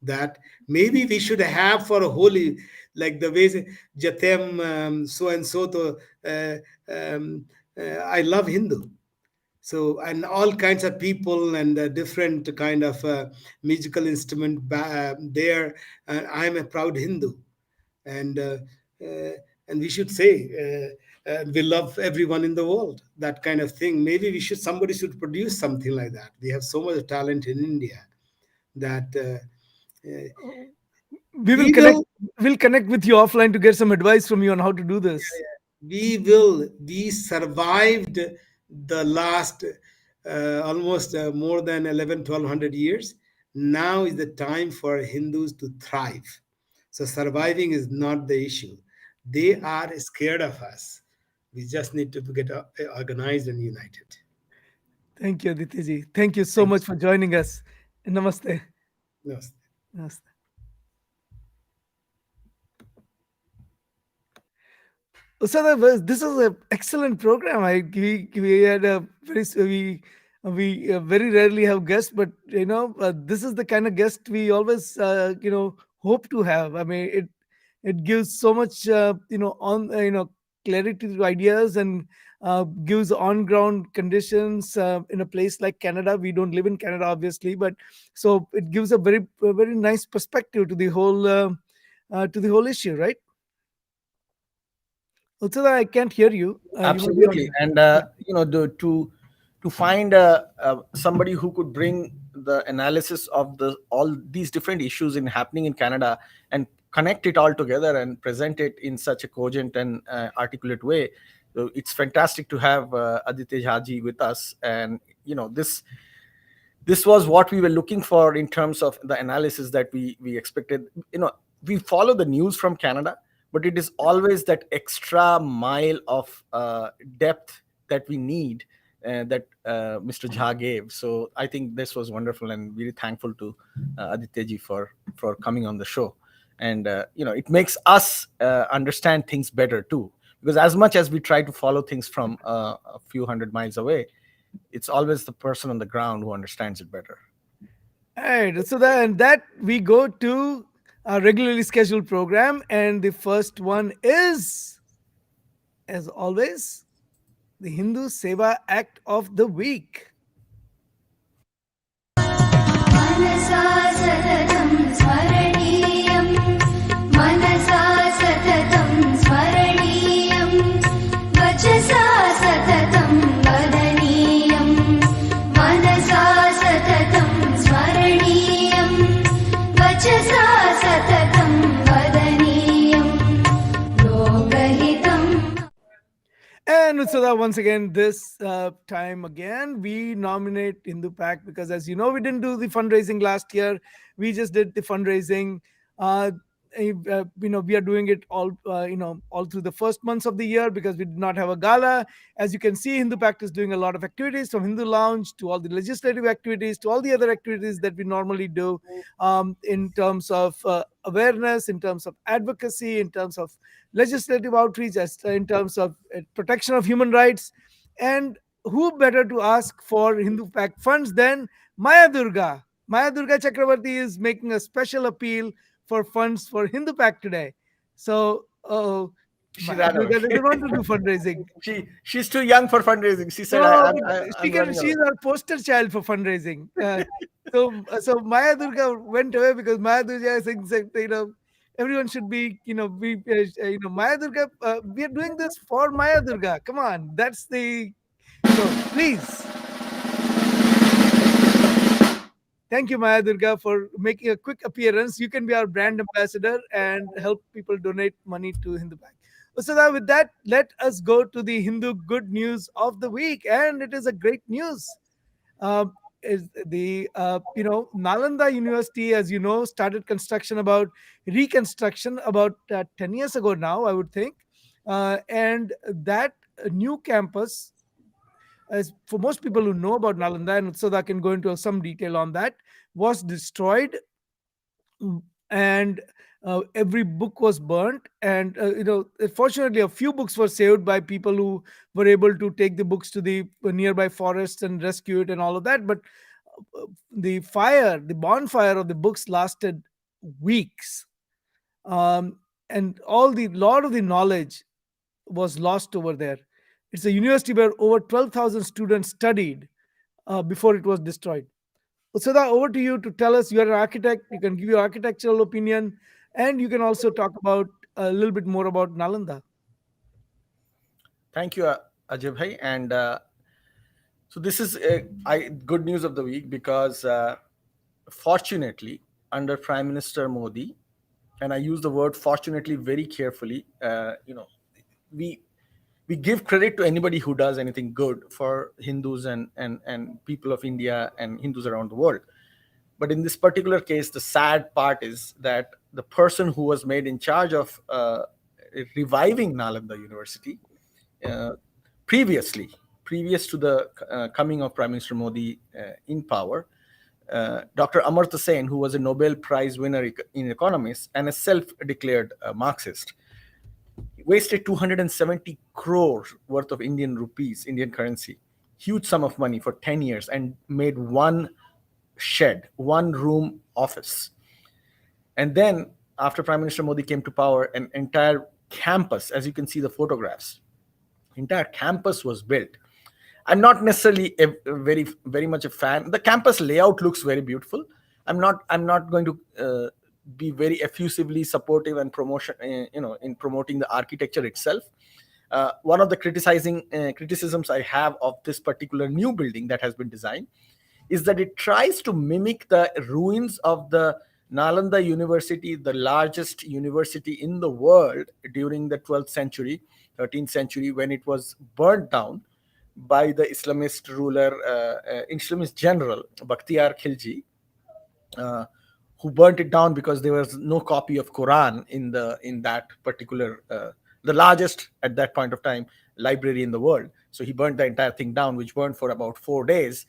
that maybe we should have for a holy, like the way Jatem so and so to I love Hindu. So, and all kinds of people and different kind of musical instrument there. I'm a proud Hindu, and uh, and we should say we love everyone in the world. That kind of thing. Maybe somebody should produce something like that. We have so much talent in India that uh, We will we connect. will We'll connect with you offline to get some advice from you on how to do this. we survived the last almost more than 11-1200 years. Now is the time for Hindus to thrive. So surviving is not the issue. They are scared of us. We just need to get organized and united. Thank you, Aditya ji. Thank you so Thank much for joining us. Namaste. you. Yes. Namaste. Usada, this is an excellent program. We had a we very rarely have guests, but this is the kind of guest we always hope to have. I mean, it gives so much on clarity to ideas, and gives on ground conditions in a place like Canada. We don't live in Canada, obviously, but so it gives a very nice perspective to the whole to the whole issue, right? Utsada, I can't hear you. You might be Absolutely. on. And to find somebody who could bring the analysis of the all these different issues in happening in Canada and connect it all together and present it in such a cogent and articulate way. So it's fantastic to have Aditya Jhaji with us. And this was what we were looking for in terms of the analysis that we expected. We follow the news from Canada, but it is always that extra mile of depth that we need, that Mr. Jha gave. So I think this was wonderful, and really thankful to Aditya ji for coming on the show. And it makes us understand things better too, because as much as we try to follow things from a few hundred miles away, it's always the person on the ground who understands it better. All right. So that we go to our regularly scheduled program, and the first one is, as always, the Hindu Seva Act of the Week. मनसा सततं स्मरणीयं मनसा सततं स्मरणीयं वचसा सततं वदनीयं मनसा सततं स्मरणीयं वचसा सततं वदनीयं लोकहितं. And Utsada, once again, this time again, we nominate Hindu Pack because, as you know, we didn't do the fundraising last year. We just did the fundraising. We are doing it all, all through the first months of the year because we did not have a gala. As you can see, Hindu Pact is doing a lot of activities, from Hindu Lounge to all the legislative activities to all the other activities that we normally do, in terms of awareness, in terms of advocacy, in terms of legislative outreach, in terms of protection of human rights. And who better to ask for Hindu Pact funds than Maya Durga? Maya Durga Chakravarti is making a special appeal for funds for Hindu Pact today. So, She Maya ran away. Durga doesn't want to do fundraising. She's too young for fundraising. She said, No, I'm running she's away." our poster child for fundraising. So Maya Durga went away because Maya Durga thinks that everyone should be Maya Durga. We are doing this for Maya Durga. Come on, that's the so please. Thank you, Maya Durga, for making a quick appearance. You can be our brand ambassador and help people donate money to Hindu Pact. So now with that, let us go to the Hindu good news of the week, and it is a great news. Is the Nalanda University, as you know, started reconstruction about 10 years ago now, I would think, and that new campus, as for most people who know about Nalanda, and so I can go into some detail on that, was destroyed, and every book was burnt. And fortunately, a few books were saved by people who were able to take the books to the nearby forests and rescue it and all of that. But the bonfire of the books lasted weeks, and lot of the knowledge was lost over there. It's a university where over 12,000 students studied before it was destroyed. Usada, over to you to tell us. You're an architect. You can give your architectural opinion, and you can also talk about a little bit more about Nalanda. Thank you, Ajay bhai. And so this is good news of the week because fortunately, under Prime Minister Modi, and I use the word fortunately very carefully, we give credit to anybody who does anything good for Hindus and people of India and Hindus around the world. But in this particular case, the sad part is that the person who was made in charge of reviving Nalanda University previous to the coming of Prime Minister Modi in power, Dr. Amartya Sen, who was a Nobel Prize winner in economics and a self-declared Marxist, wasted 270 crores worth of Indian rupees, Indian currency, huge sum of money for 10 years, and made one room office. And then after Prime Minister Modi came to power, an entire campus, as you can see the photographs, entire campus was built. I'm not necessarily very much a fan. The campus layout looks very beautiful. I'm not going to be very effusively supportive and promotion, in promoting the architecture itself. One of the criticisms I have of this particular new building that has been designed is that it tries to mimic the ruins of the Nalanda University, the largest university in the world during the 12th century, 13th century, when it was burnt down by the Islamist ruler, Islamist general Bakhtiyar Khilji, who burnt it down because there was no copy of Quran in that particular, the largest at that point of time library in the world. So he burnt the entire thing down, which burned for about 4 days.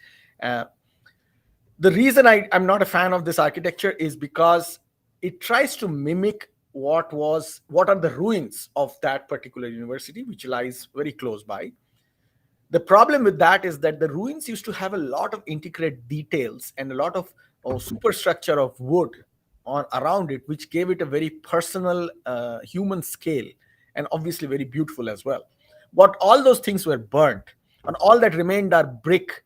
The reason I'm not a fan of this architecture is because it tries to mimic what are the ruins of that particular university, which lies very close by. The problem with that is that the ruins used to have a lot of intricate details and a lot of superstructure of wood around it, which gave it a very personal, human scale, and obviously very beautiful as well. But all those things were burnt, and all that remained are brick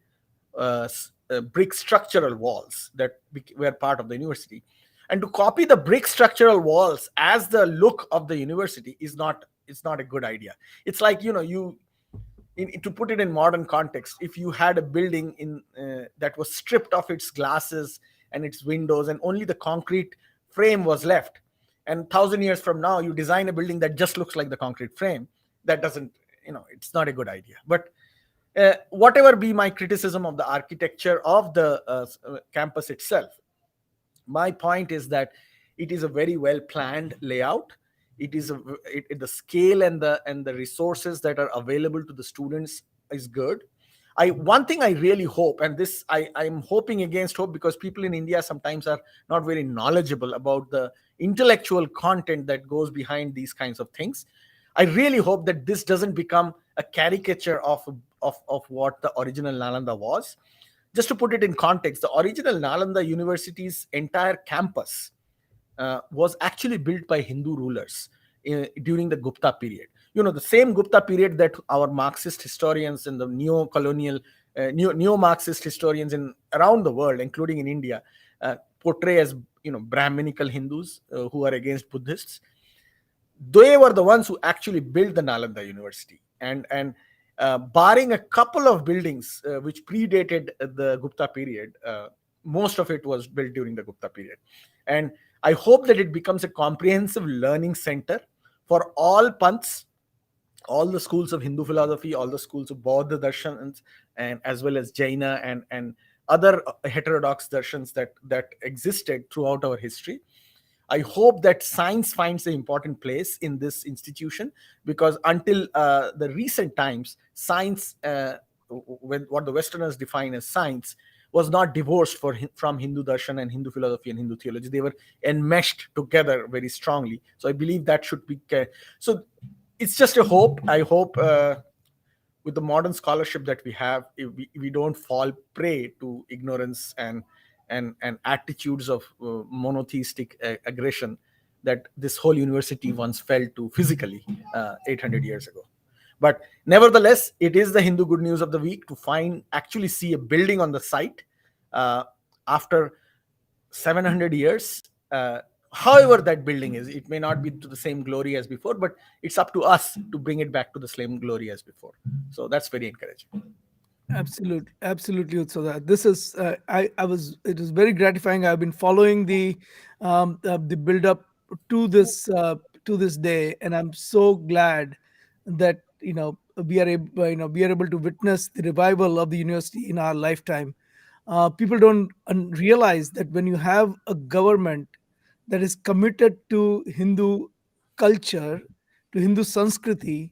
structural walls that were part of the university. And to copy the brick structural walls as the look of the university is not a good idea. It's like, to put it in modern context, if you had a building that was stripped of its glasses and its windows and only the concrete frame was left, and 1,000 years from now you design a building that just looks like the concrete frame, that doesn't, it's not a good idea. But whatever be my criticism of the architecture of the campus itself, my point is that it is a very well planned layout. It is the scale and the resources that are available to the students is good. One thing I really hope, and this I'm hoping against hope, because people in India sometimes are not very knowledgeable about the intellectual content that goes behind these kinds of things. I really hope that this doesn't become a caricature of what the original Nalanda was. Just to put it in context, the original Nalanda University's entire campus was actually built by Hindu rulers during the Gupta period. The same Gupta period that our Marxist historians and the neo-colonial, neo-Marxist historians around the world, including in India, portray as Brahminical Hindus who are against Buddhists. They were the ones who actually built the Nalanda University, and barring a couple of buildings which predated the Gupta period, most of it was built during the Gupta period. And I hope that it becomes a comprehensive learning center for all panths, all the schools of Hindu philosophy, all the schools of Bauddha darshans, and as well as Jaina and other heterodox darshans that existed throughout our history. I hope that science finds an important place in this institution, because until the recent times, science, what the Westerners define as science, was not divorced from Hindu darshan and Hindu philosophy and Hindu theology. They were enmeshed together very strongly. So I believe that should be. So it's just a hope. I hope with the modern scholarship that we have, we don't fall prey to ignorance and attitudes of monotheistic aggression that this whole university once fell to physically 800 years ago. But nevertheless, it is the Hindu good news of the week to actually see a building on the site after 700 years. However that building is, it may not be to the same glory as before, but it's up to us to bring it back to the same glory as before. So that's very encouraging. Absolutely, Utsada. This is it was very gratifying. I've been following the build up to this day, and I'm so glad that we are able to witness the revival of the university in our lifetime. People don't realize that when you have a government that is committed to Hindu culture, to Hindu Sanskriti,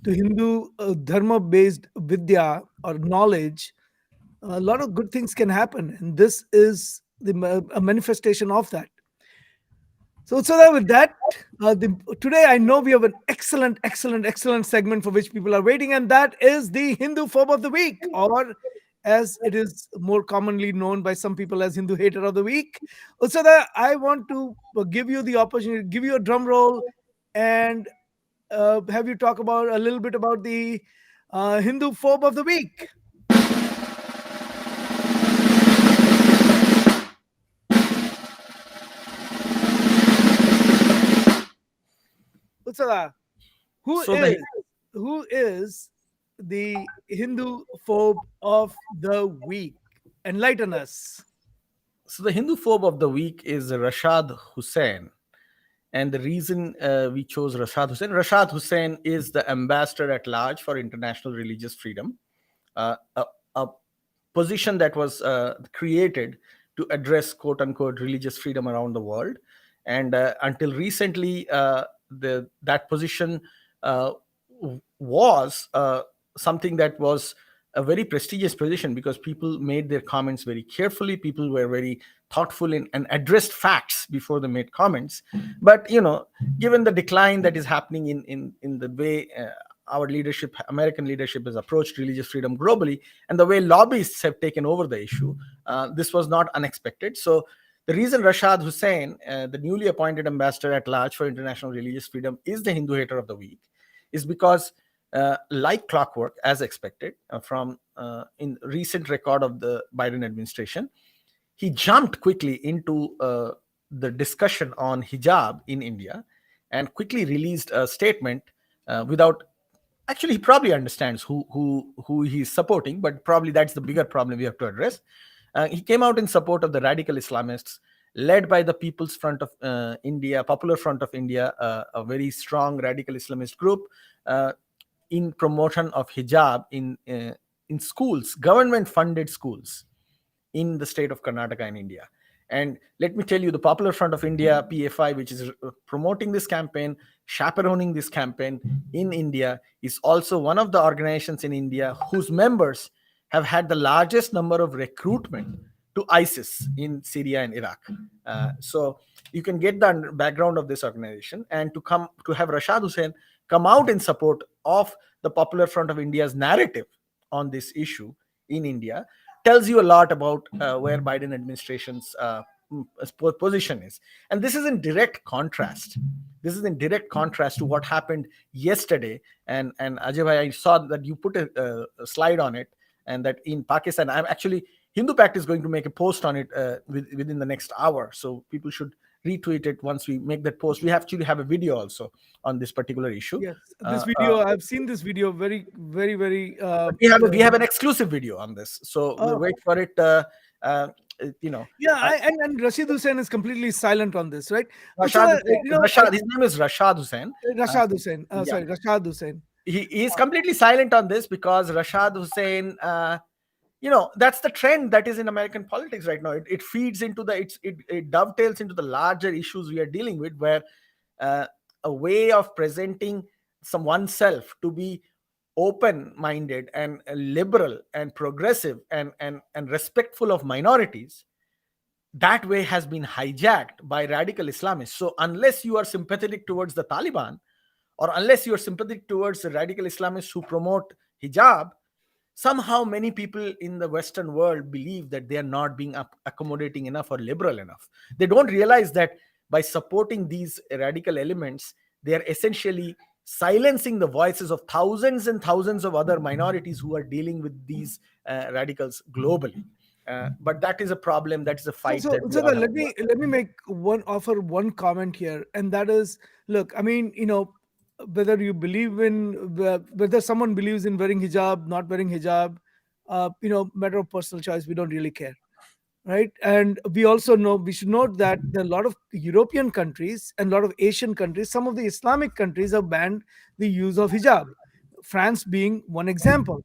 to Hindu dharma-based vidya or knowledge, a lot of good things can happen, and this is a manifestation of that. So with that, today I know we have an excellent segment for which people are waiting, and that is the Hindu phobe of the week, or as it is more commonly known by some people as Hindu hater of the week. Utsada, I want to give you the opportunity, give you a drum roll, and have you talk about a little bit about the Hindu phobe of the week. Utsala, who So is who is the Hindu phobe of the week? Enlighten us. the Hindu phobe of the week is Rashad Hussain. And the reason we chose Rashad Hussain is the ambassador at large for international religious freedom, a position that was created to address quote unquote religious freedom around the world. And until recently, that position uh, was something that was a very prestigious position because people made their comments very carefully. People were very thoughtful and addressed facts before they made comments. But given the decline that is happening in the way our leadership, American leadership, has approached religious freedom globally, and the way lobbyists have taken over the issue, this was not unexpected. So the reason Rashad Hussain, the newly appointed ambassador at large for international religious freedom, is the Hindu hater of the week is because, like clockwork, as expected from in recent record of the Biden administration, he jumped quickly into the discussion on hijab in India and quickly released a statement without. Actually, he probably understands who he's supporting, but probably that's the bigger problem we have to address. He came out in support of the radical Islamists led by the People's Front of India, Popular Front of India, a very strong radical Islamist group, uh, in promotion of hijab in schools, government funded schools in the state of Karnataka in India. And let me tell you, the Popular Front of India, PFI, which is promoting this campaign, chaperoning this campaign in India, is also one of the organizations in India whose members have had the largest number of recruitment to ISIS in Syria and Iraq. So you can get the background of this organization, and to have Rashad Hussain come out in support of the Popular Front of India's narrative on this issue in India tells you a lot about where Biden administration's position is. And this is in direct contrast. This is in direct contrast to what happened yesterday. And Ajay bhai, I saw that you put a slide on it, and that in Pakistan, I'm actually, Hindu Pact is going to make a post on it within the next hour. So people should retweet it once we make that post. We actually have a video also on this particular issue. Yes, this video, I've seen this video, very, very, very. We have an exclusive video on this, so we'll wait for it. Uh, Yeah, and Rashid Hussain is completely silent on this, right? Rashad, So, his name is Rashad Hussain. Rashad Hussain. yeah. Sorry, Rashad Hussain. He is completely silent on this because Rashad Hussain, that's the trend that is in American politics right now. It feeds into it dovetails into the larger issues we are dealing with, where a way of presenting oneself to be open-minded and liberal and progressive and respectful of minorities, that way has been hijacked by radical Islamists. So unless you are sympathetic towards the Taliban, or unless you are sympathetic towards the radical Islamists who promote hijab, somehow many people in the Western world believe that they are not being accommodating enough or liberal enough. They don't realize that by supporting these radical elements, they are essentially silencing the voices of thousands and thousands of other minorities who are dealing with these radicals globally. But that is a problem. That is a fight. So that let me make offer one comment here, and that is, look, I mean, whether you believe in whether someone believes in wearing hijab, not wearing hijab, matter of personal choice. We don't really care, right? And we should note that there are a lot of European countries and a lot of Asian countries, some of the Islamic countries have banned the use of hijab, France being one example.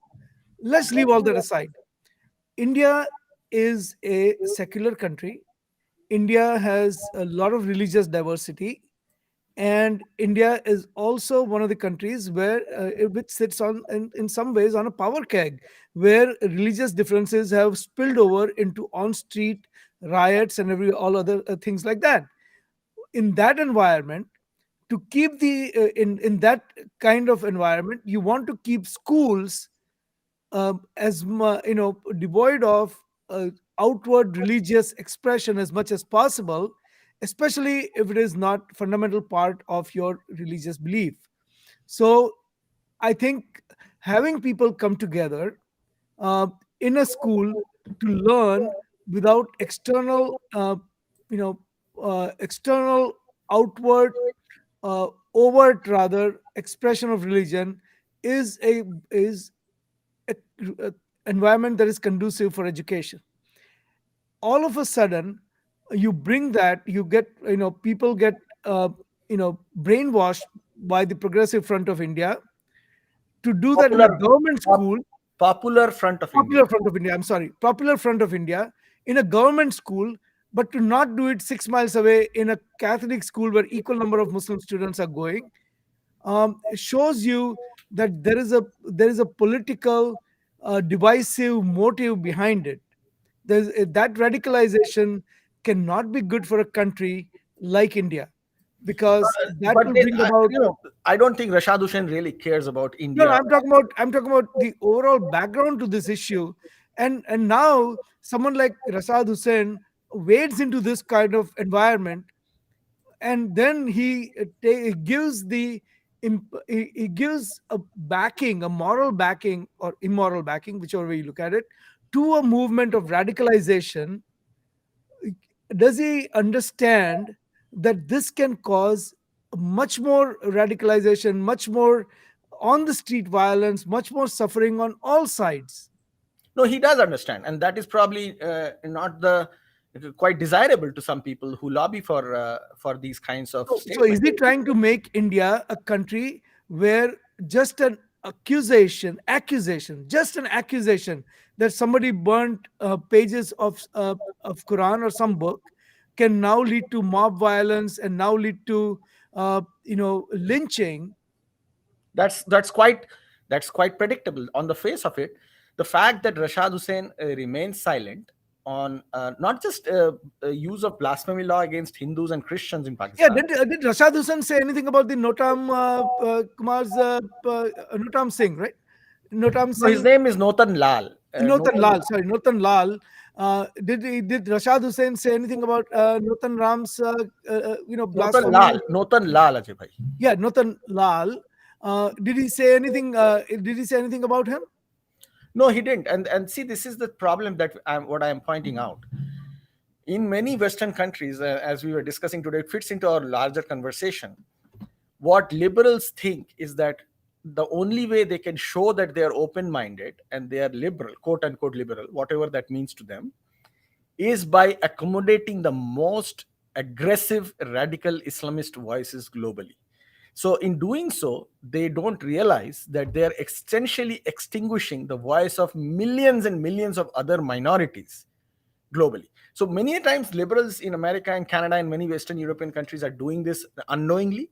Let's leave all that aside. India is a secular country. India has a lot of religious diversity, and India is also one of the countries where which sits on in some ways on a power keg, where religious differences have spilled over into on-street riots and all other things like that. In that environment, to keep in that kind of environment, you want to keep schools devoid of outward religious expression as much as possible, especially if it is not fundamental part of your religious belief. So I think having people come together uh, in a school to learn without external external outward overt rather expression of religion is a environment that is conducive for education. All of a sudden, you bring that, you get, people get brainwashed by the Progressive Front of India to do that in a Popular, government pop- school. Popular Front of India. Popular Front of India, I'm sorry, Popular Front of India in a government school, but to not do it 6 miles away in a Catholic school where equal number of Muslim students are going, shows you that there is a political divisive motive behind it. That radicalization cannot be good for a country like India, because that But will they, bring about. I don't think Rashad Hussain really cares about No, India. I'm talking about the overall background to this issue, and now someone like Rasad Hussain wades into this kind of environment, and then he gives he gives a backing, a moral backing or immoral backing, whichever way you look at it, to a movement of radicalization. Does he understand that this can cause much more radicalization, much more on the street violence, much more suffering on all sides? No, he does understand, and that is probably not the quite desirable to some people who lobby for these kinds of So is statements. he trying to make India a country where just an just an accusation that somebody burnt pages of Quran or some book can now lead to mob violence and now lead to lynching? That's quite predictable on the face of it. The fact that Rashad Hussain remains silent on not just use of blasphemy law against Hindus and Christians in Yeah, Pakistan. did Rashad Hussain say anything about the Notam Kumar's Notam Singh, right? Notam No, his Singh, name is Notan Lal. Notan Lal, sorry, Notan Lal. Did Rashad Hussain say anything about Notan Ram's blasphemy? Notan Lal, Ajay bhai. Yeah, Notan Lal. Did he say anything? Did he say anything about him? No, he didn't. And see, this is the problem that what I am pointing out. In many Western countries, as we were discussing today, it fits into our larger conversation. What liberals think is that the only way they can show that they are open-minded and they are liberal, quote unquote liberal, whatever that means to them, is by accommodating the most aggressive radical Islamist voices globally. So in doing so, they don't realize that they are essentially extinguishing the voice of millions and millions of other minorities globally. So many times liberals in America and Canada and many Western European countries are doing this unknowingly.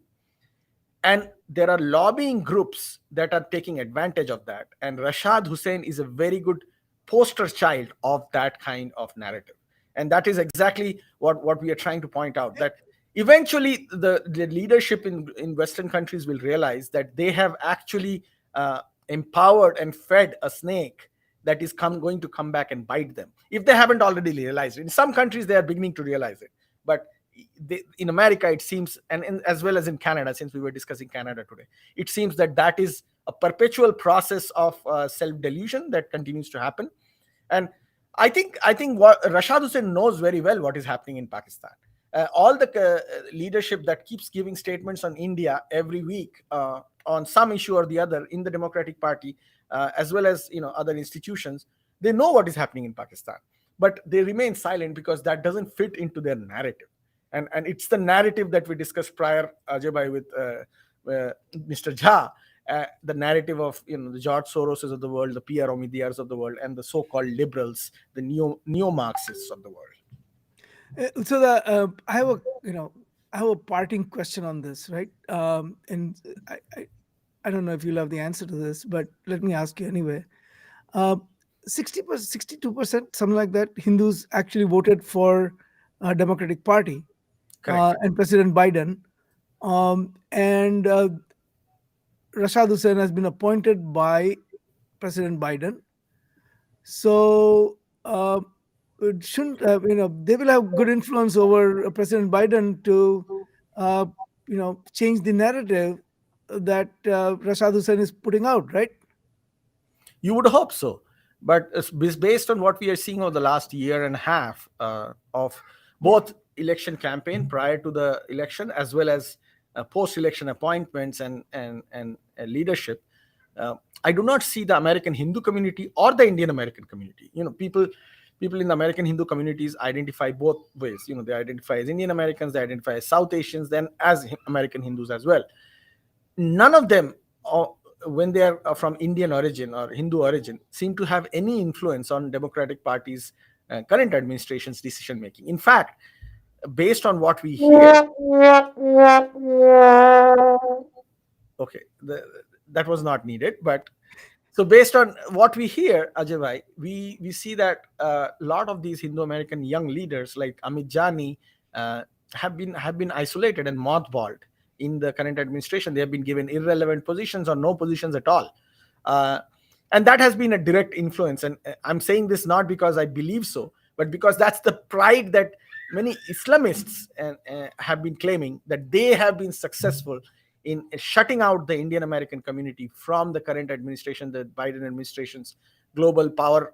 And there are lobbying groups that are taking advantage of that. And Rashad Hussain is a very good poster child of that kind of narrative. And that is exactly what we are trying to point out, that eventually the leadership in Western countries will realize that they have actually empowered and fed a snake that is going to come back and bite them, if they haven't already realized it. In some countries, they are beginning to realize it. But in America, it seems, and as well as in Canada, since we were discussing Canada today, it seems that is a perpetual process of self-delusion that continues to happen. And I think what Rashad Hussain knows very well what is happening in Pakistan. All the leadership that keeps giving statements on India every week on some issue or the other in the Democratic Party, as well as other institutions, they know what is happening in Pakistan, but they remain silent because that doesn't fit into their narrative. And it's the narrative that we discussed prior, Ajay bhai, with Mr. Jha, the narrative of the George Soroses of the world, the Pierre Omidyars of the world, and the so-called liberals, the neo-Marxists of the world. So I have a parting question on this, right? And I don't know if you'll have the answer to this, but let me ask you anyway. 60%, 62%, something like that, Hindus actually voted for Democratic Party and President Biden. And Rashad Hussain has been appointed by President Biden. So shouldn't they will have good influence over President Biden to change the narrative that Rashad Hussain is putting out, right? You would hope so, but it's based on what we are seeing over the last year and a half of both election campaign prior to the election, as well as post-election appointments and leadership, I do not see the American Hindu community or the Indian American community. People in the American Hindu communities identify both ways. They identify as Indian Americans, they identify as South Asians, then as American Hindus as well. None of them, when they are from Indian origin or Hindu origin, seem to have any influence on Democratic Party's current administration's decision making. In fact, based on what we hear, okay, that was not needed, but so based on what we hear, Ajay bhai, we see that a lot of these Hindu American young leaders like Amit Jani have been isolated and mothballed in the current administration. They have been given irrelevant positions or no positions at all, and that has been a direct influence. And I'm saying this not because I believe so, but because that's the pride that many Islamists have been claiming, that they have been successful in shutting out the Indian American community from the current administration, the Biden administration's global power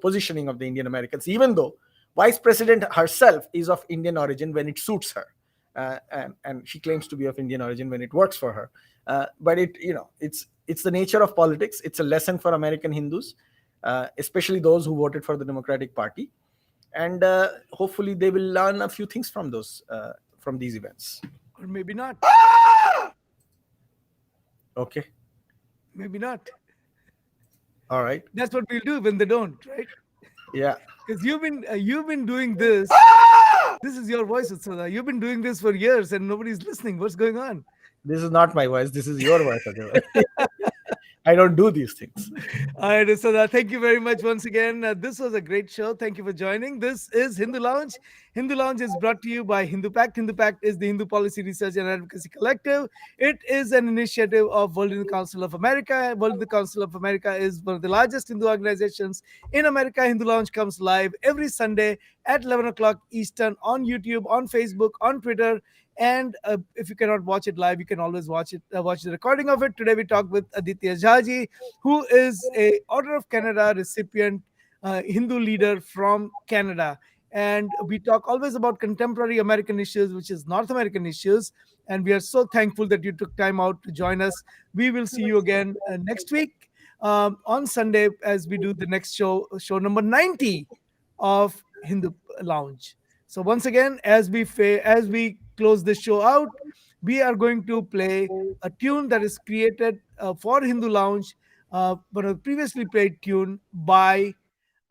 positioning of the Indian Americans, even though Vice President herself is of Indian origin when it suits her, and she claims to be of Indian origin when it works for her. But it's the nature of politics. It's a lesson for American Hindus, especially those who voted for the Democratic Party, and hopefully they will learn a few things from these events. Or maybe not. Okay. Maybe not. All right. That's what we'll do when they don't, right? Yeah. Because you've been doing this. This is your voice, Utsada. You've been doing this for years and nobody's listening. What's going on? This is not my voice. This is your voice, Ajay. I don't do these things. All right, Utsada, thank you very much once again. This was a great show. Thank you for joining. This is Hindu Lounge. Hindu Lounge is brought to you by Hindu Pact. Hindu Pact is the Hindu Policy Research and Advocacy Collective. It is an initiative of World Hindu Council of America. World Hindu Council of America is one of the largest Hindu organizations in America. Hindu Lounge comes live every Sunday at 11 o'clock Eastern on YouTube, on Facebook, on Twitter. And if you cannot watch it live, you can always watch the recording of it. Today we talked with Aditya Jhaji, who is a Order of Canada recipient, Hindu leader from Canada. And we talk always about contemporary American issues, which is North American issues. And we are so thankful that you took time out to join us. We will see you again next week on Sunday as we do the next show number 90 of Hindu Lounge. So once again, as we close this show out, we are going to play a tune that is created for Hindu Lounge, but a previously played tune by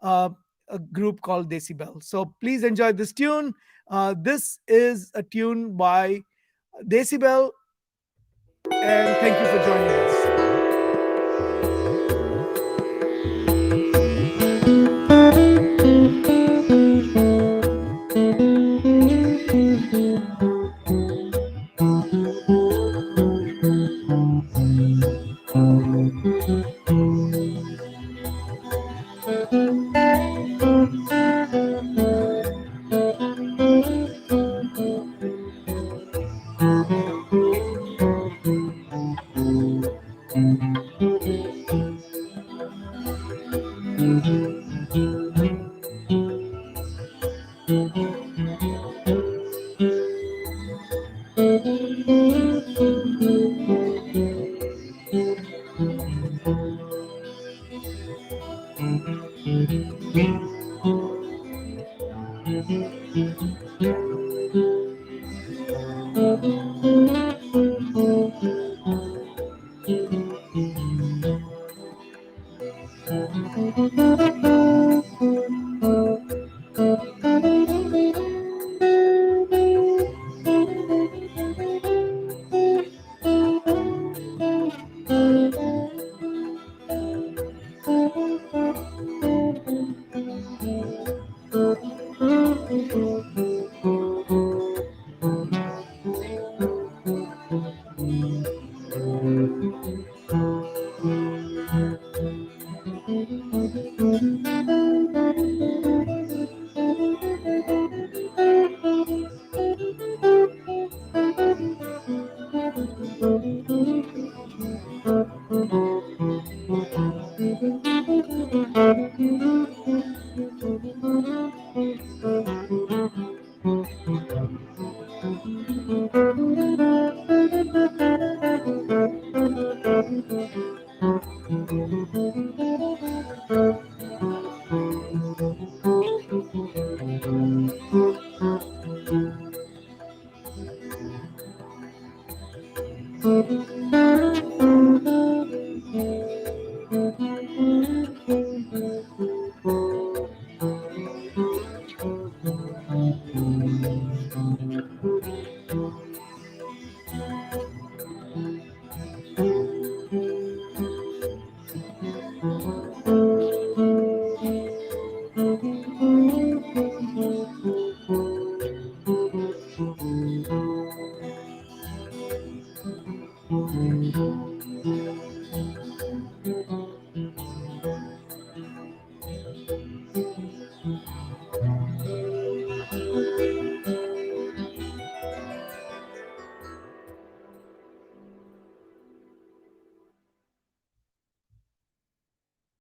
a group called Decibel. So please enjoy this tune. This is a tune by Decibel, and thank you for joining us.